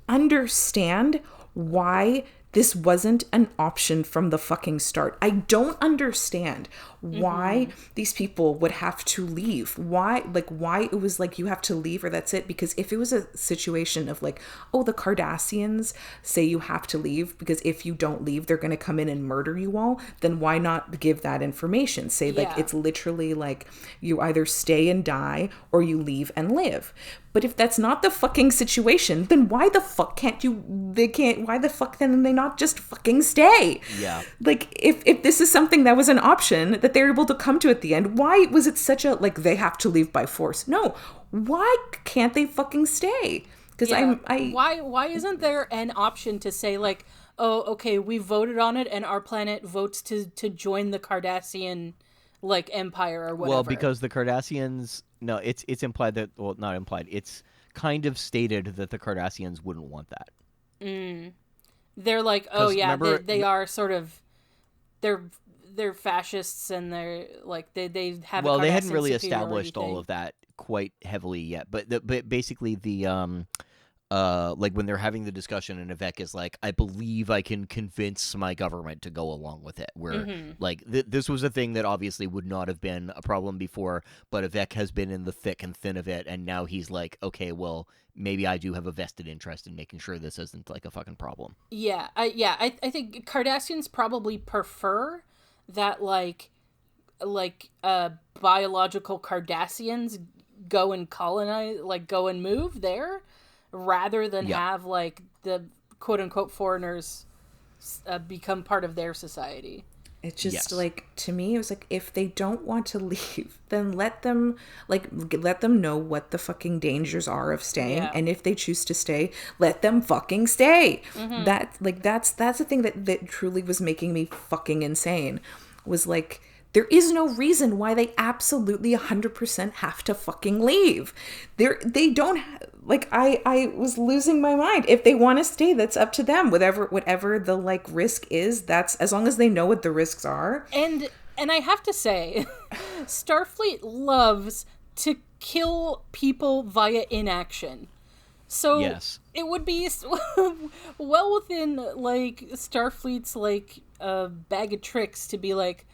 understand why this wasn't an option from the fucking start. I don't understand why these people would have to leave. Why it was like, you have to leave or that's it. Because if it was a situation of like, oh, the Cardassians say you have to leave because if you don't leave, they're going to come in and murder you all, then why not give that information? Say like, it's literally like you either stay and die or you leave and live. But if that's not the fucking situation, then why the fuck why the fuck then they not just fucking stay? Yeah. Like, if this is something that was an option that they're able to come to at the end, why was it such a, like, they have to leave by force? No. Why can't they fucking stay? Because Why isn't there an option to say, like, oh, okay, we voted on it and our planet votes to join the Cardassian, like, empire or whatever? Well, because the Cardassians... No, it's implied that... Well, not implied. It's kind of stated that the Cardassians wouldn't want that. They're like, oh, yeah, remember, they are sort of... They're fascists and they're, like, they have Well, a they hadn't Cardassian really superiority established thing. all of that quite heavily yet. But basically the... like when they're having the discussion and Avec is like, I believe I can convince my government to go along with it. Where like this was a thing that obviously would not have been a problem before, but Avec has been in the thick and thin of it, and now he's like, okay, well, maybe I do have a vested interest in making sure this isn't like a fucking problem. Yeah, I think Cardassians probably prefer that like biological Cardassians go and colonize, like go and move there, rather than have like the quote unquote foreigners become part of their society. It's just like, to me, it was like, if they don't want to leave, then let them know what the fucking dangers are of staying. And if they choose to stay, let them fucking stay. That's the thing that truly was making me fucking insane, was like, there is no reason why they absolutely 100% have to fucking leave. They don't like, I was losing my mind. If they want to stay, that's up to them. Whatever the like risk is, that's, as long as they know what the risks are. And I have to say, Starfleet loves to kill people via inaction. So it would be well within like Starfleet's like bag of tricks to be like,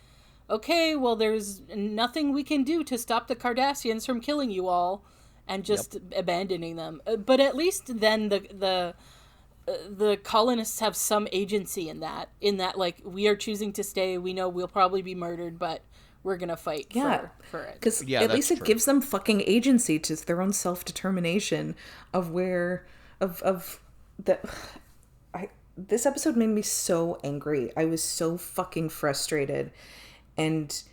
okay, well, there's nothing we can do to stop the Cardassians from killing you all, and just abandoning them. But at least then the colonists have some agency in that like, we are choosing to stay. We know we'll probably be murdered, but we're gonna fight for it. Because at least it gives them fucking agency to their own self-determination of where this episode made me so angry. I was so fucking frustrated. And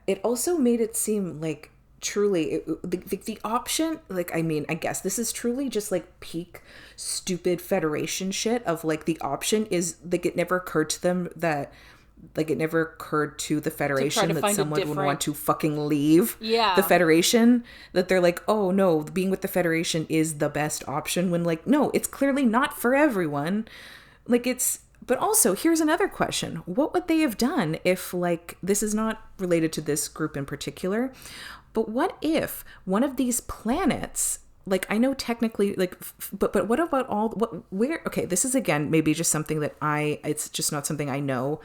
it also made it seem like truly the option, like, I mean, I guess this is truly just like peak stupid Federation shit of like, the option is like, it never occurred to them that, like, it never occurred to the Federation that someone would want to fucking leave the Federation, that they're like, oh no, being with the Federation is the best option, when like, no, it's clearly not for everyone. Like, it's... But also, here's another question. What would they have done if, like, this is not related to this group in particular, but what if one of these planets, like, I know technically, like, but what about okay, this is, again, maybe just something that it's just not something I know,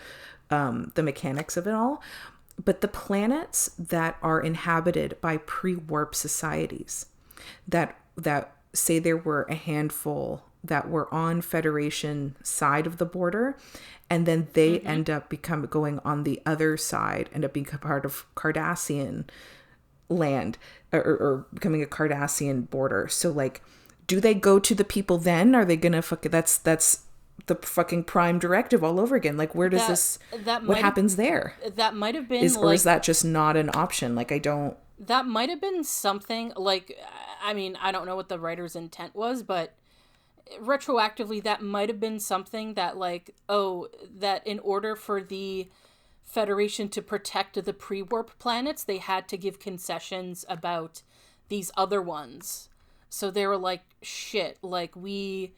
the mechanics of it all, but the planets that are inhabited by pre-warp societies, that say there were a handful that were on Federation side of the border, and then they end up going on the other side, end up being a part of Cardassian land, or becoming a Cardassian border. So like, do they go to the people then? Are they gonna that's the fucking Prime Directive all over again? Like, where does what happens there? That might have been or is that just not an option? Like, I don't. That might have been something like, I mean, I don't know what the writer's intent was, but retroactively that might have been something that like, oh, that in order for the Federation to protect the pre-warp planets, they had to give concessions about these other ones. So they were like, shit, like we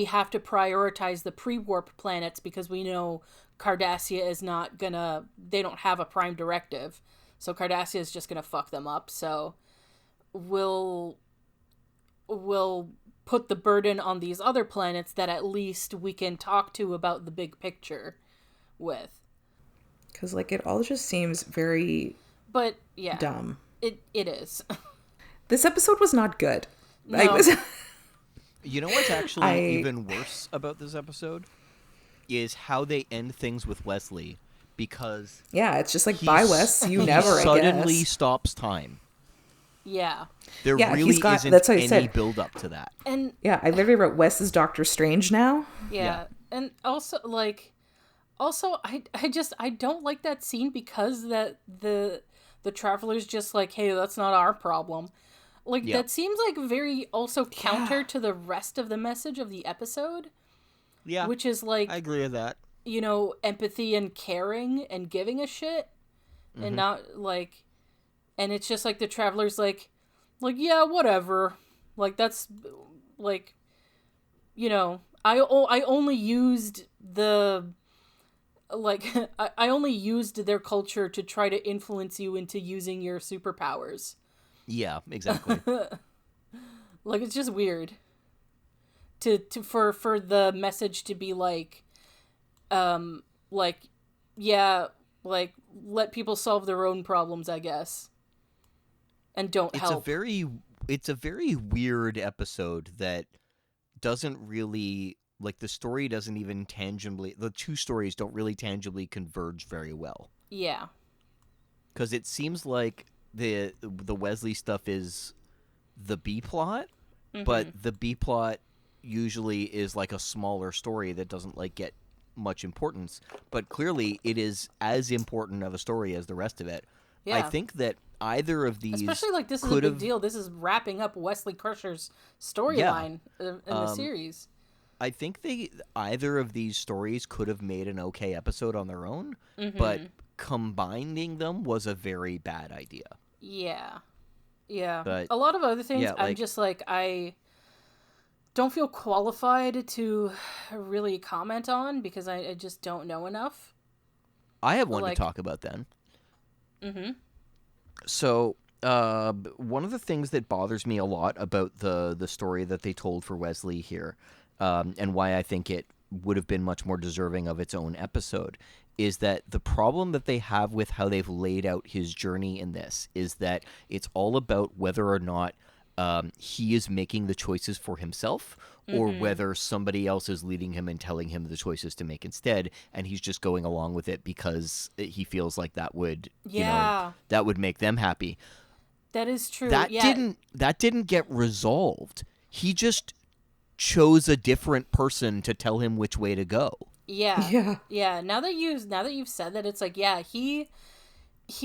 have to prioritize the pre-warp planets because we know Cardassia is not gonna, they don't have a Prime Directive. So Cardassia is just gonna fuck them up. So we'll put the burden on these other planets that at least we can talk to about the big picture with. Because, like, it all just seems very dumb. It is. This episode was not good. No. You know what's actually even worse about this episode? Is how they end things with Wesley. Because... yeah, it's just like, bye, Wes, you never, I suddenly guess. stops time. Yeah. There really isn't that's what I any said. build up to that. And yeah, I literally wrote Wes is Doctor Strange now. yeah. And also like I don't like that scene because that the traveler's just like, hey, that's not our problem. Like that seems like very also counter to the rest of the message of the episode. Yeah. Which is like, I agree with that. You know, empathy and caring and giving a shit and not like, and it's just like the traveler's like, yeah, whatever. Like, that's, like, you know, I only used the, like, I only used their culture to try to influence you into using your superpowers. Yeah, exactly. Like, it's just weird. For the message to be like, yeah, like, let people solve their own problems, I guess. And don't help. It's a very weird episode that doesn't really, like, the story doesn't even tangibly, the two stories don't really tangibly converge very well. Yeah. Because it seems like the Wesley stuff is the B plot, but the B plot usually is like a smaller story that doesn't like get much importance, but clearly it is as important of a story as the rest of it. Yeah. I think that either of these, especially like this is a big deal. This is wrapping up Wesley Crusher's storyline in the series. I think either of these stories could have made an okay episode on their own, but combining them was a very bad idea. Yeah. But, a lot of other things, I'm just like, I don't feel qualified to really comment on because I just don't know enough. I have one to talk about then. So, one of the things that bothers me a lot about the story that they told for Wesley here, and why I think it would have been much more deserving of its own episode, is that the problem that they have with how they've laid out his journey in this is that it's all about whether or not he is making the choices for himself, or whether somebody else is leading him and telling him the choices to make instead, and he's just going along with it because he feels like that would, that would make them happy. That is true. That didn't get resolved. He just chose a different person to tell him which way to go. Yeah. Now that you've said that, it's like, yeah, he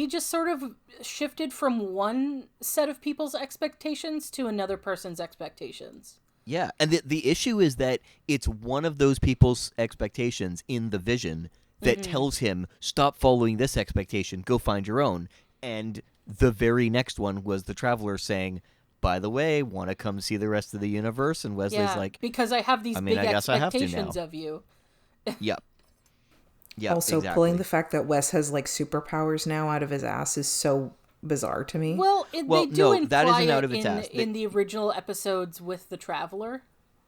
just sort of shifted from one set of people's expectations to another person's expectations. Yeah, and the issue is that it's one of those people's expectations in the vision that tells him, stop following this expectation, go find your own. And the very next one was the Traveler saying, by the way, want to come see the rest of the universe? And Wesley's like, because I have these big expectations of you. Yep. Yeah. Also, exactly. Pulling the fact that Wes has like superpowers now out of his ass is so bizarre to me. Well, they do imply that isn't out of its ass. In the original episodes with the Traveler.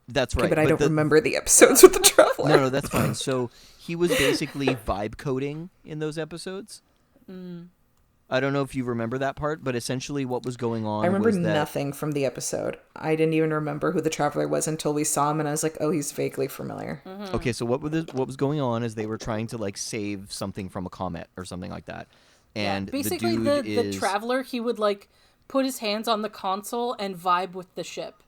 That's right. Okay, but I don't remember the episodes with the Traveler. No, that's fine. So he was basically vibe coding in those episodes. I don't know if you remember that part, but essentially what was going on I remember was that nothing from the episode. I didn't even remember who the traveler was until we saw him, and I was like, oh, he's vaguely familiar. okay, so what was going on is they were trying to like save something from a comet or something like that. And basically the dude the is traveler, he would like put his hands on the console and vibe with the ship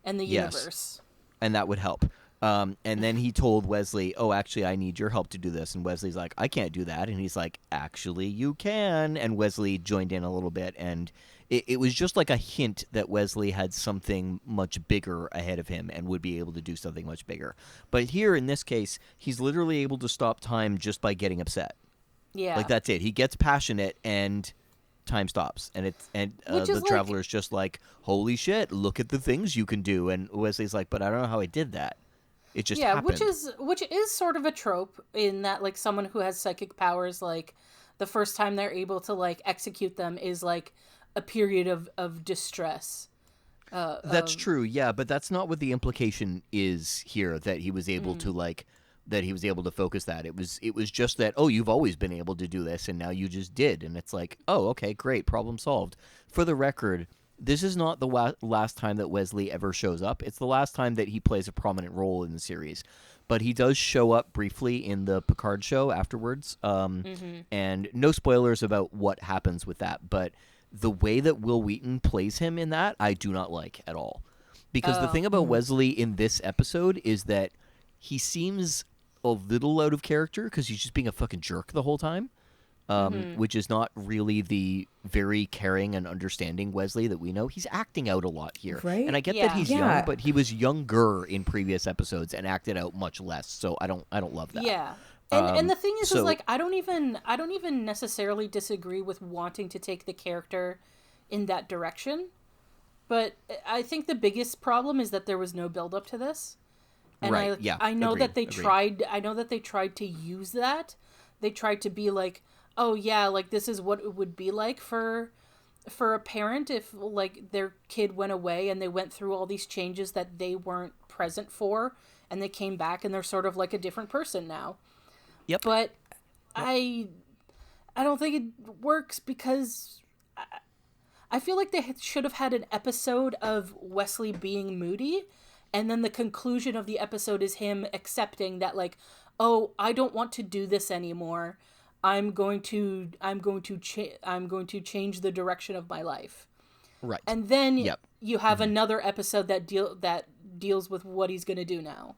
and the Yes. universe. and that would help. And then he told Wesley, "Oh, actually, I need your help to do this." And Wesley's like, "I can't do that." And he's like, "Actually, you can." And Wesley joined in a little bit, and it was just like a hint that Wesley had something much bigger ahead of him and would be able to do something much bigger. But here, in this case, he's literally able to stop time just by getting upset. Yeah. Like that's it. He gets passionate and time stops, and Which the is like- traveler's just like, "Holy shit! Look at the things you can do." And Wesley's like, "But I don't know how I did that. It just happened." which is sort of a trope in that like someone who has psychic powers, like the first time they're able to like execute them is like a period of distress. That's true, yeah, but that's not what the implication is here. That he was able Mm. to that he was able to focus that. It was just that, oh, you've always been able to do this, and now you just did, and it's like, oh, okay, great, problem solved. For the record, this is not the last time that Wesley ever shows up. It's the last time that he plays a prominent role in the series. But he does show up briefly in the Picard show afterwards. And no spoilers about what happens with that. But the way that Will Wheaton plays him in that, I do not like at all. Because the thing about Wesley in this episode is that he seems a little out of character because he's just being a fucking jerk the whole time. Which is not really the very caring and understanding Wesley that we know. He's acting out a lot here. Right? And I get Yeah. that he's Yeah. young, but he was younger in previous episodes and acted out much less. So I don't love that. Yeah. And the thing is so- like I don't even necessarily disagree with wanting to take the character in that direction. But I think the biggest problem is that there was no build up to this. And Right, yeah, I know agreed, that they agreed. tried to use that. They tried to be like, "Oh yeah, like this is what it would be like for a parent if like their kid went away and they went through all these changes that they weren't present for and they came back and they're sort of like a different person now." Yep. But I don't think it works because I feel like they should have had an episode of Wesley being moody, and then the conclusion of the episode is him accepting that like, "Oh, I don't want to do this anymore. I'm going to change the direction of my life." Right. And then Yep. you have another episode that deals with what he's going to do now.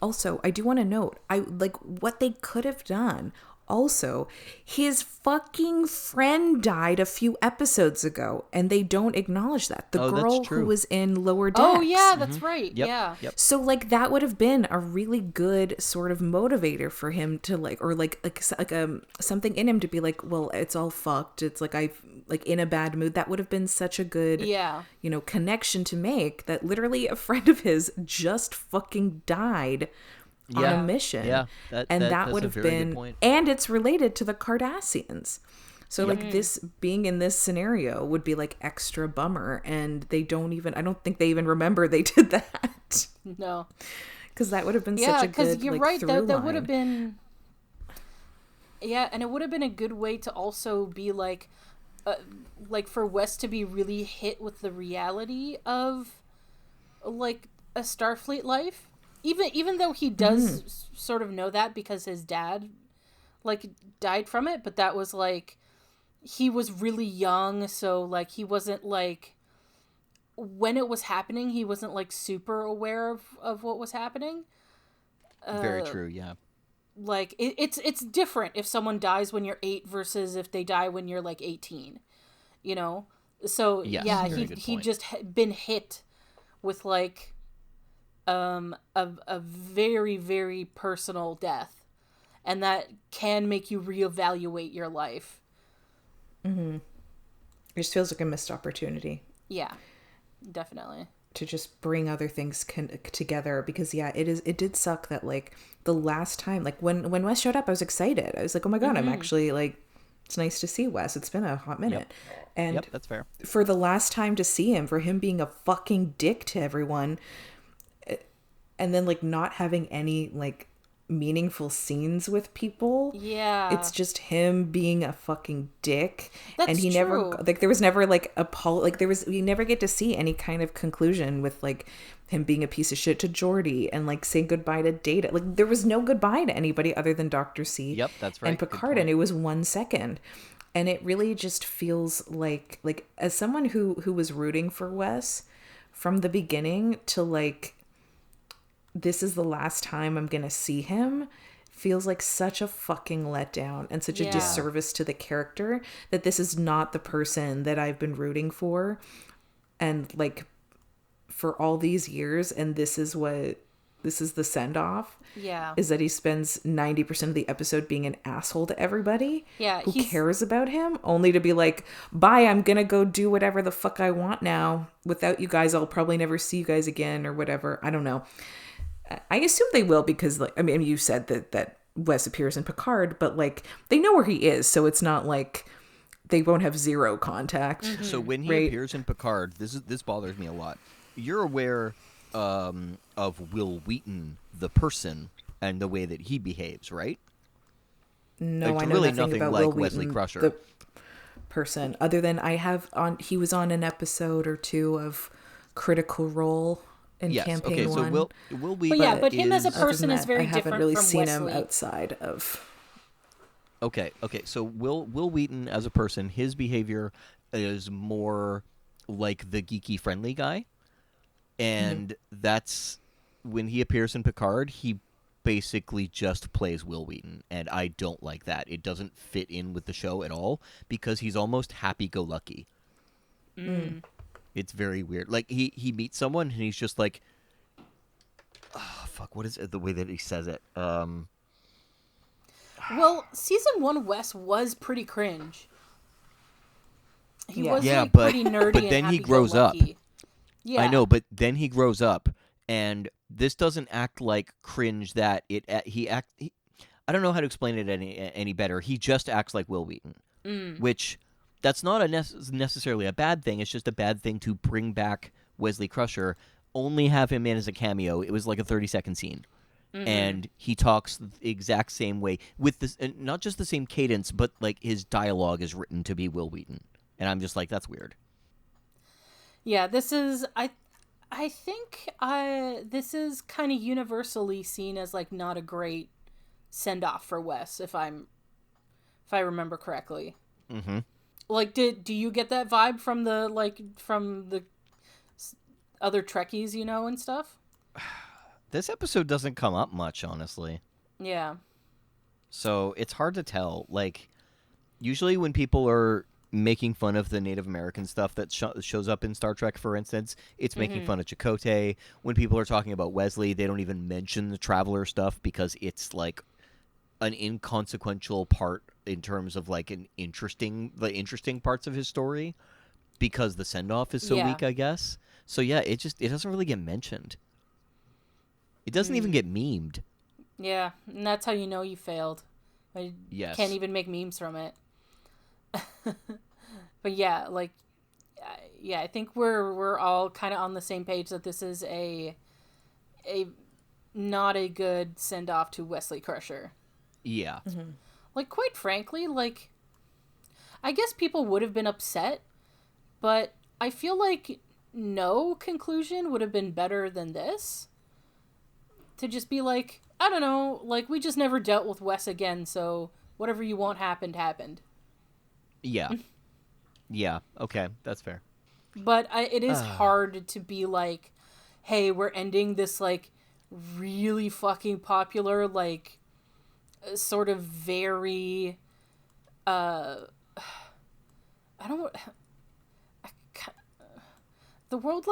Also, I do want to note, I like what they could have done. Also, his fucking friend died a few episodes ago, and they don't acknowledge that. The Oh, that's girl true. who was in Lower Decks. Oh yeah, that's right. Yep. Yeah. Yep. So like that would have been a really good sort of motivator for him to like, or like something in him to be like, well, it's all fucked. It's like I've like in a bad mood. That would have been such a good, Yeah. connection to make. That literally a friend of his just fucking died on Yeah. a mission. Yeah, that that that's would a have very good been, point. and it's related to the Cardassians. So like this being in this scenario would be like extra bummer, and they don't even. I don't think they even remember they did that No. because that would have been Yeah, such a because good you're like, right. through That would have line. been. Yeah, and it would have been a good way to also be like for Wes to be really hit with the reality of like a Starfleet life. Even though he does sort of know that because his dad like died from it, but that was like he was really young, so like he wasn't like when it was happening, he wasn't like super aware of what was happening. Very true. Yeah. Like it's different if someone dies when you're 8 versus if they die when you're like 18, so Yes, yeah, very good he point. just been hit with like a very, very personal death, and that can make you reevaluate your life. It just feels like a missed opportunity Yeah, definitely. to just bring other things together, because it did suck that like the last time, like when Wes showed up, I was excited. I was like, oh my god, I'm actually like, it's nice to see Wes. It's been a hot minute. And Yep. That's fair. for the last time to see him, for him being a fucking dick to everyone, and then like not having any like meaningful scenes with people. Yeah. It's just him being a fucking dick. That's and he true. never, like, there was never like we never get to see any kind of conclusion with like him being a piece of shit to Geordi and like saying goodbye to Data. Like, there was no goodbye to anybody other than Dr. C. Yep, that's right. And Good Picard, point. and it was 1 second. And it really just feels like as someone who was rooting for Wes from the beginning to like, this is the last time I'm gonna see him, feels like such a fucking letdown and such a Yeah. disservice to the character, that this is not the person that I've been rooting for and like for all these years, and this is the send off. Yeah. Is that he spends 90% of the episode being an asshole to everybody Yeah, who he's- cares about him, only to be like, bye, I'm gonna go do whatever the fuck I want now. Without you guys, I'll probably never see you guys again or whatever. I don't know. I assume they will, because like, I mean, you said that Wes appears in Picard, but like, they know where he is, so it's not like they won't have zero contact. So when he Right. appears in Picard, this bothers me a lot. You're aware of Will Wheaton, the person, and the way that he behaves, right? No, It's I know really nothing nothing about like Will Wesley Wheaton, Crusher. the person, other than he was on an episode or two of Critical Role in Yes. Campaign Okay. So 1. Will Wheaton. yeah, but him as a is- Other person than is that, very I haven't different really from seen Wesley. him outside of. Okay. So Will Wheaton as a person, his behavior is more like the geeky friendly guy, and that's when he appears in Picard. He basically just plays Will Wheaton, and I don't like that. It doesn't fit in with the show at all because he's almost happy-go-lucky. It's very weird. Like he meets someone and he's just like, oh, fuck. What is it, the way that he says it? Well, season 1 Wes was pretty cringe. He Yeah. was Yeah, like but- pretty nerdy but and then he grows up. happy-go-lucky. Yeah. I know, but then he grows up, and this doesn't act like cringe. That I don't know how to explain it any better. He just acts like Will Wheaton, which that's not necessarily a bad thing. It's just a bad thing to bring back Wesley Crusher. Only have him in as a cameo. It was like a 30-second scene. And he talks the exact same way with this, and not just the same cadence, but like his dialogue is written to be Will Wheaton, and I'm just like, that's weird. Yeah, this is I think this is kind of universally seen as like not a great send off for Wes, if I remember correctly. Mm-hmm. Like, do you get that vibe from the other Trekkies, you know, and stuff? This episode doesn't come up much, honestly. Yeah. So it's hard to tell. Like, usually when people are making fun of the Native American stuff that shows up in Star Trek, for instance, it's making fun of Chakotay. When people are talking about Wesley, they don't even mention the Traveler stuff because it's like an inconsequential part in terms of like the interesting parts of his story, because the send off is so Yeah. weak, I guess. So yeah, it doesn't really get mentioned. It doesn't even get memed. Yeah, and that's how you know you failed. I Yes. can't even make memes from it. But yeah, like, yeah, I think we're all kind of on the same page that this is a not a good send off to Wesley Crusher. Yeah. Like, quite frankly, like, I guess people would have been upset, but I feel like no conclusion would have been better than this. To just be like, I don't know, like, we just never dealt with Wes again, so whatever you want happened. Yeah. Yeah. Okay, that's fair. But it is hard to be like, hey, we're ending this, like, really fucking popular, like, sort of very, I don't, the word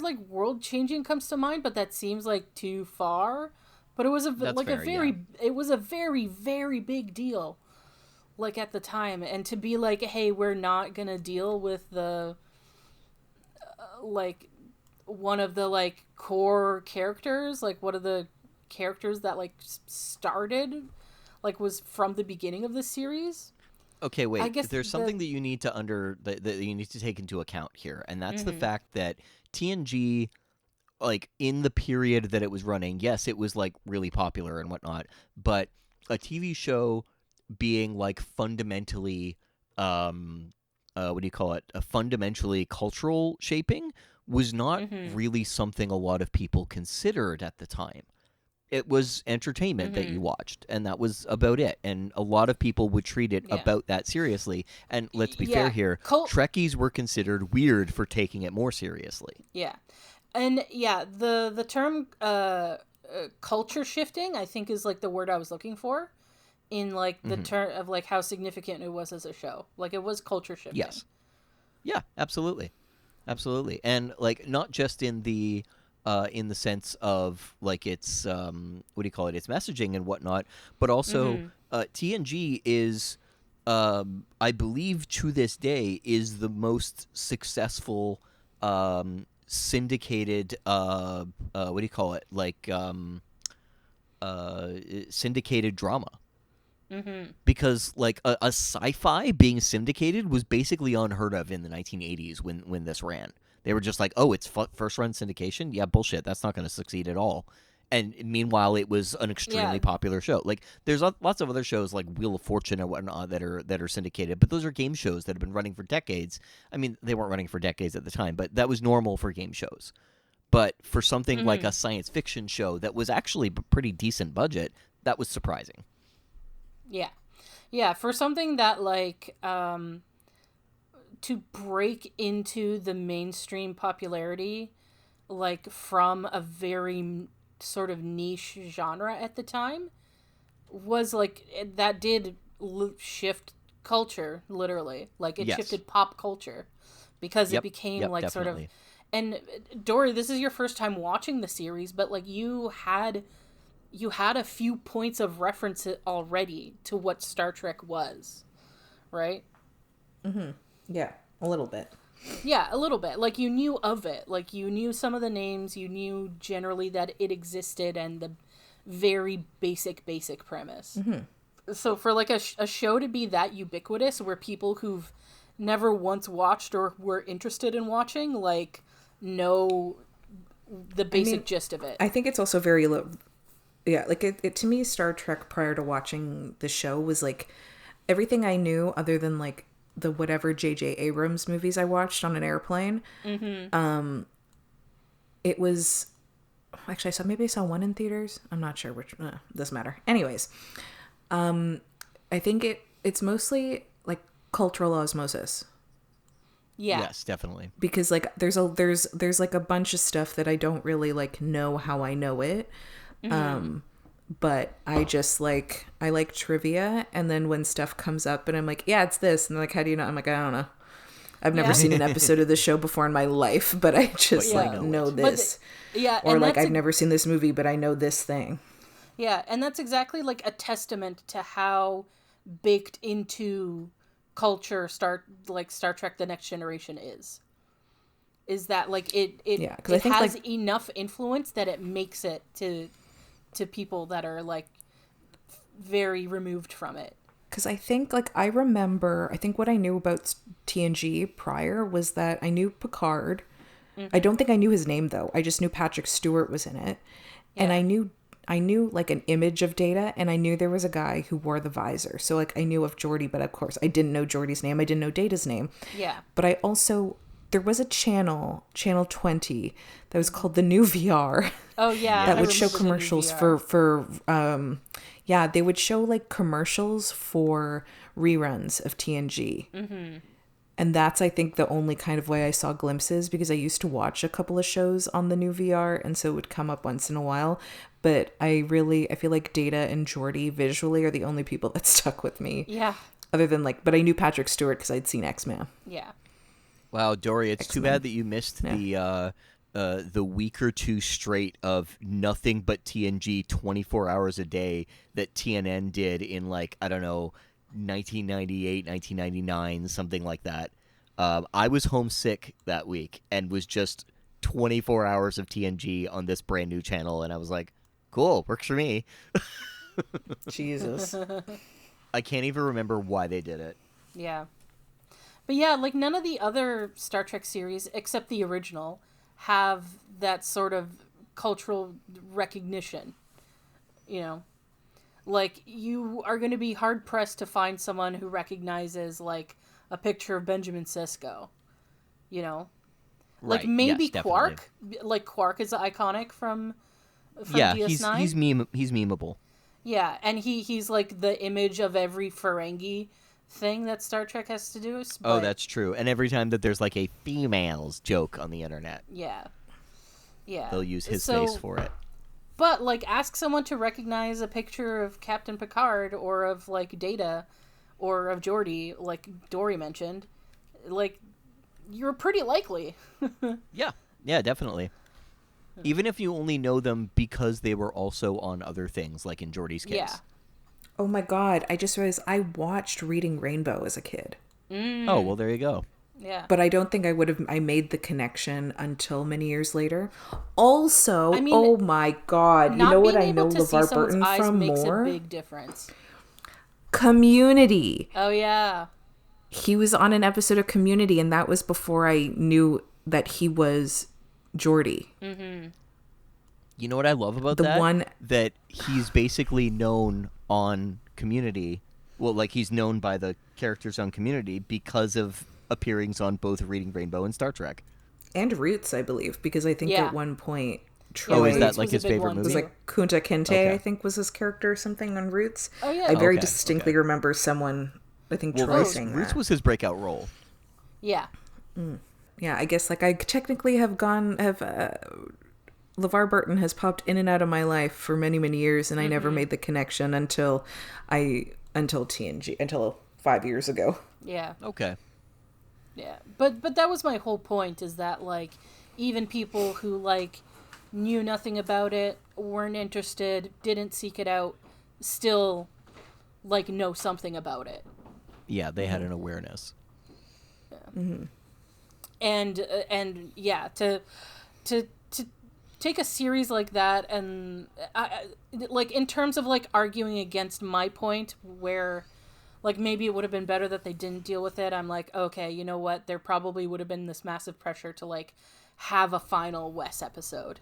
like world changing comes to mind, but that seems like too far. But it was That's fair, it was a very, very big deal, like, at the time. And to be like, hey, we're not gonna deal with the like one of the like core characters, like one of the characters that like started, like, was from the beginning of the series. Okay, wait. I guess There's something that you need to that you need to take into account here, and that's the fact that TNG like in the period that it was running, yes, it was like really popular and whatnot, but a TV show being like fundamentally, what do you call it? A fundamentally cultural shaping was not really something a lot of people considered at the time. It was entertainment that you watched, and that was about it. And a lot of people would treat it about that seriously. And let's be fair here, Trekkies were considered weird for taking it more seriously. Yeah. And yeah, the term culture shifting, I think, is like the word I was looking for in like the term of like how significant it was as a show. Like it was culture shifting. Yes. Yeah, absolutely. Absolutely. And like not just in the sense of like its what do you call it, its messaging and whatnot, but also TNG is I believe to this day is the most successful syndicated what do you call it, like syndicated drama. Because like a sci-fi being syndicated was basically unheard of in the 1980s when this ran. They were just like, oh, it's first run syndication? Yeah, bullshit. That's not going to succeed at all. And meanwhile, it was an extremely popular show. Like, there's lots of other shows like Wheel of Fortune and whatnot that are syndicated, but those are game shows that have been running for decades. I mean, they weren't running for decades at the time, but that was normal for game shows. But for something like a science fiction show that was actually a pretty decent budget, that was surprising. Yeah. Yeah, for something that, like, to break into the mainstream popularity, like, from a very sort of niche genre at the time, was, like, that did shift culture, literally. Like, it shifted pop culture. Because it became, like, definitely. Sort of... And, Dory, this is your first time watching the series, but, like, you had a few points of reference already to what Star Trek was, right? Yeah, a little bit. Yeah, a little bit. Like, you knew of it. Like, you knew some of the names. You knew generally that it existed and the very basic premise. So for, like, a show to be that ubiquitous where people who've never once watched or were interested in watching, like, know the basic gist of it. I think it's also very... Yeah, like it to me, Star Trek prior to watching the show was like everything I knew other than like the whatever J.J. Abrams movies I watched on an airplane. It was actually I saw one in theaters. I'm not sure which. Doesn't matter. Anyways, I think it's mostly like cultural osmosis. Yeah. Yes, definitely. Because like there's like a bunch of stuff that I don't really like know how I know it. But I just like, I like trivia, and then when stuff comes up and I'm like, yeah, it's this, and they're like, how do you know? I'm like, I don't know. I've never seen an episode of the show before in my life, but I just know this. Or like, I've never seen this movie, but I know this thing. Yeah, and that's exactly like a testament to how baked into culture Star Trek The Next Generation is that like it has like, enough influence that it makes it to people that are like very removed from it. Because I think like I think what I knew about TNG prior was that I knew Picard. I don't think I knew his name though. I just knew Patrick Stewart was in it. And I knew like an image of Data, and I knew there was a guy who wore the visor. So like I knew of Geordi, but of course I didn't know Geordi's name. I didn't know Data's name. Yeah. But I also, there was a channel 20, that was called The New VR. Oh yeah. That would show commercials for they would show like commercials for reruns of TNG. And that's, I think, the only kind of way I saw glimpses, because I used to watch a couple of shows on the New VR, and so it would come up once in a while. But I feel like Data and Geordi visually are the only people that stuck with me. Yeah. Other than like, but I knew Patrick Stewart because I'd seen X-Men. Yeah. Wow, Dory, it's X-Men. too bad that you missed the week or two straight of nothing but TNG 24 hours a day that TNN did in like, I don't know, 1998, 1999, something like that. I was homesick that week and was just 24 hours of TNG on this brand new channel, and I was like, cool, works for me. Jesus. I can't even remember why they did it. Yeah. But yeah, like none of the other Star Trek series, except the original, have that sort of cultural recognition. You know, like you are going to be hard pressed to find someone who recognizes like a picture of Benjamin Sisko. You know, like Right, maybe yes, definitely. Quark. Like Quark is iconic from Yeah, DS9. he's memeable. Yeah, and he's like the image of every Ferengi thing that Star Trek has to do. Oh, but- that's true. And every time that there's like a females joke on the internet, yeah, yeah. they'll use his So- face for it. But like, ask someone to recognize a picture of Captain Picard or of like Data, or of Geordi, like Dory mentioned. Like, you're pretty likely. Yeah, definitely. Even if you only know them because they were also on other things, like in Geordie's case. Yeah. Oh my god, I just realized I watched Reading Rainbow as a kid. Oh, well, there you go. Yeah. But I don't think I made the connection until many years later. Also, I mean, oh my god, you Not know what being I know able to see LeVar someone's Burton eyes from makes more? a big difference. Community. Oh yeah. He was on an episode of Community, and that was before I knew that he was Geordie. You know what I love about The that? one- That he's basically known on Community. Well, like he's known by the characters on Community because of appearings on both Reading Rainbow and Star Trek. And Roots, I believe, because I think Yeah. at one point Troy Oh, is that Roots like was a his big favorite one, movie? was like Kunta Kinte, Okay. I think was his character or something on Roots. Oh, yeah. I very Okay, distinctly okay. remember someone, I think Well, Troy Roots, saying Roots that. was his breakout role. Yeah. Yeah, I guess like I technically LeVar Burton has popped in and out of my life for many, many years, and I never made the connection until TNG, until 5 years ago. Yeah. Okay. Yeah, but that was my whole point, is that like even people who like knew nothing about it, weren't interested, didn't seek it out, still like know something about it. Yeah, they had an awareness. And yeah, to take a series like that, and like in terms of like arguing against my point, where like maybe it would have been better that they didn't deal with it, I'm like, okay, you know what, there probably would have been this massive pressure to like have a final Wes episode.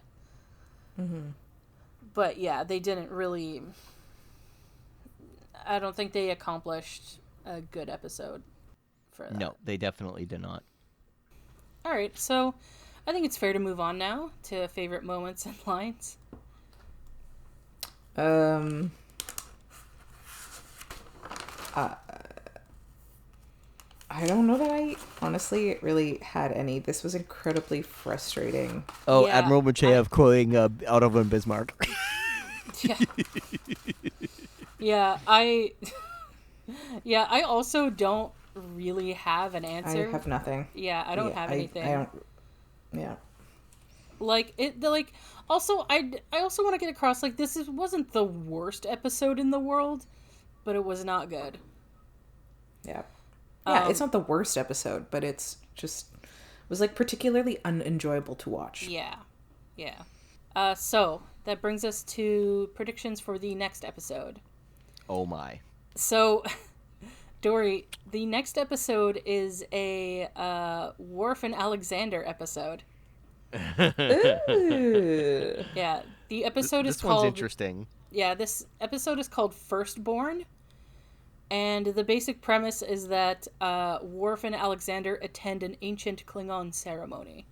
But yeah, they didn't really, I don't think they accomplished a good episode for that. No, they definitely did not. All right, so I think it's fair to move on now to favorite moments and lines. I don't know that I honestly really had any. This was incredibly frustrating. Oh, Yeah, Admiral Macheyev quoting Otto von Bismarck. Yeah. Yeah, I also don't really have an answer. I have nothing. Yeah, I don't have anything. I don't. Yeah. Like also I also want to get across, like, wasn't the worst episode in the world, but it was not good. Yeah. Yeah, it's not the worst episode, but it's just it was like particularly unenjoyable to watch. Yeah. Yeah. So that brings us to predictions for the next episode. Oh my. So, Dory, the next episode is a Worf and Alexander episode. Ooh. Yeah, the episode is This one's called. interesting. Yeah, this episode is called Firstborn, and the basic premise is that Worf and Alexander attend an ancient Klingon ceremony.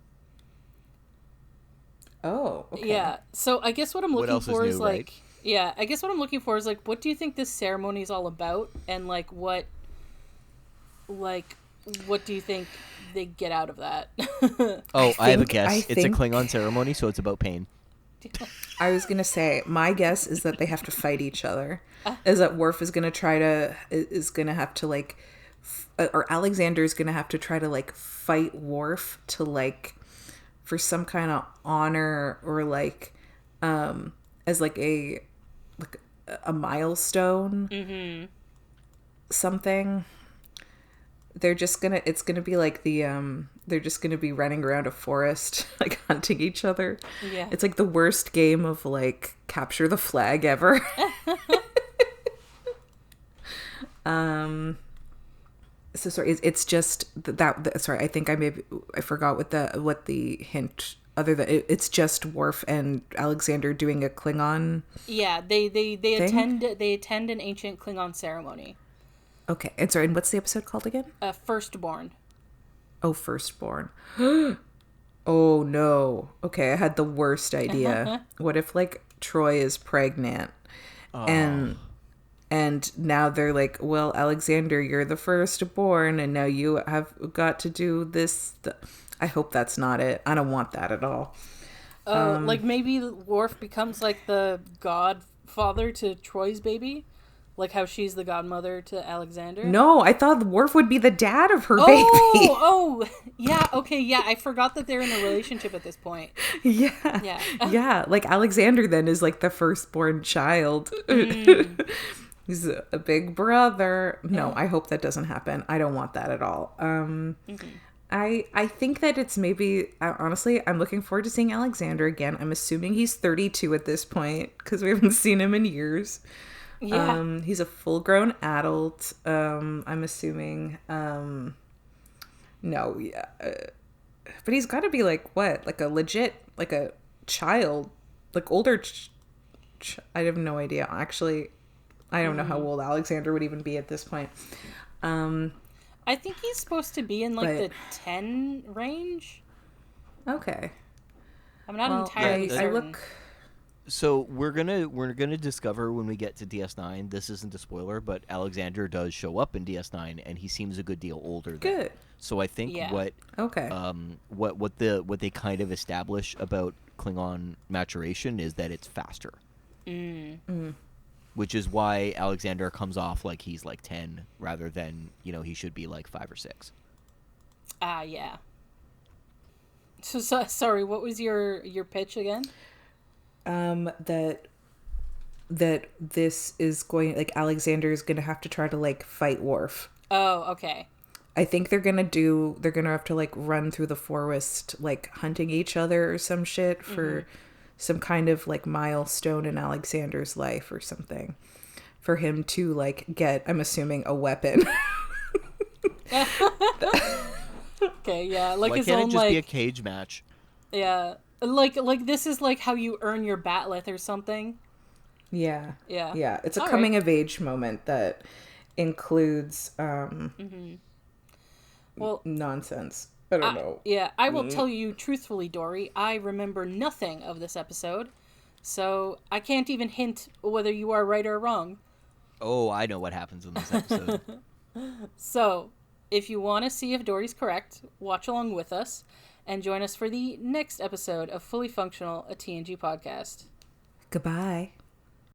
Oh, okay. Yeah, so I guess what I'm What looking else is for is new, like, right? yeah, I guess what I'm looking for is like, what do you think this ceremony is all about, and like what do you think they get out of that? Oh, I have a think- guess. I It's a think- Klingon ceremony, so it's about pain. I was gonna say my guess is that they have to fight each other. Is that Worf is gonna have to like, or Alexander's gonna have to try to like fight Worf to like, for some kind of honor or like, as like a milestone. Something. It's gonna be like they're just gonna be running around a forest like hunting each other. Yeah. It's like the worst game of like capture the flag ever. So sorry, it's just that sorry, I think I forgot what the hint other than it's just Worf and Alexander doing a Klingon. Yeah, they attend an ancient Klingon ceremony. Okay, and sorry, and what's the episode called again? Firstborn. Oh, Firstborn. Oh no. Okay, I had the worst idea. What if like Troy is pregnant and now they're like, well, Alexander, you're the firstborn and now you have got to do this. I hope that's not it. I don't want that at all. Like maybe Worf becomes like the godfather to Troy's baby? Like how she's the godmother to Alexander? No, I thought Worf would be the dad of her baby. Oh, yeah, okay, yeah. I forgot that they're in a relationship at this point. Yeah. Yeah. Yeah, like Alexander then is like the firstborn child. He's a big brother. No, I hope that doesn't happen. I don't want that at all. I think that it's maybe, honestly, I'm looking forward to seeing Alexander again. I'm assuming he's 32 at this point because we haven't seen him in years. Yeah. He's a full-grown adult. I'm assuming. No, yeah. But he's got to be like, what? Like a legit, like a child. Like older. I have no idea. Actually, I don't know how old Alexander would even be at this point. I think he's supposed to be in like the 10 range. Okay. I'm not entirely certain. I look... So we're gonna discover when we get to DS9. This isn't a spoiler, but Alexander does show up in DS9, and he seems a good deal older. Good. So I think what they kind of establish about Klingon maturation is that it's faster. Which is why Alexander comes off like he's like 10 rather than, he should be like 5 or 6. Yeah. So sorry, what was your pitch again? That this is going, like, Alexander is gonna have to try to like fight Worf. Oh, okay. I think they're gonna have to like run through the forest, like hunting each other or some shit for some kind of like milestone in Alexander's life or something, for him to like get, I'm assuming, a weapon. Okay, yeah, like Why his can't own it just like be a cage match? Yeah, like this is like how you earn your batleth or something. Yeah. It's a All coming right. of age moment that includes Well, nonsense. I don't know. Yeah, I will tell you truthfully, Dory, I remember nothing of this episode, so I can't even hint whether you are right or wrong. Oh, I know what happens in this episode. So, if you want to see if Dory's correct, watch along with us and join us for the next episode of Fully Functional, a TNG podcast. Goodbye.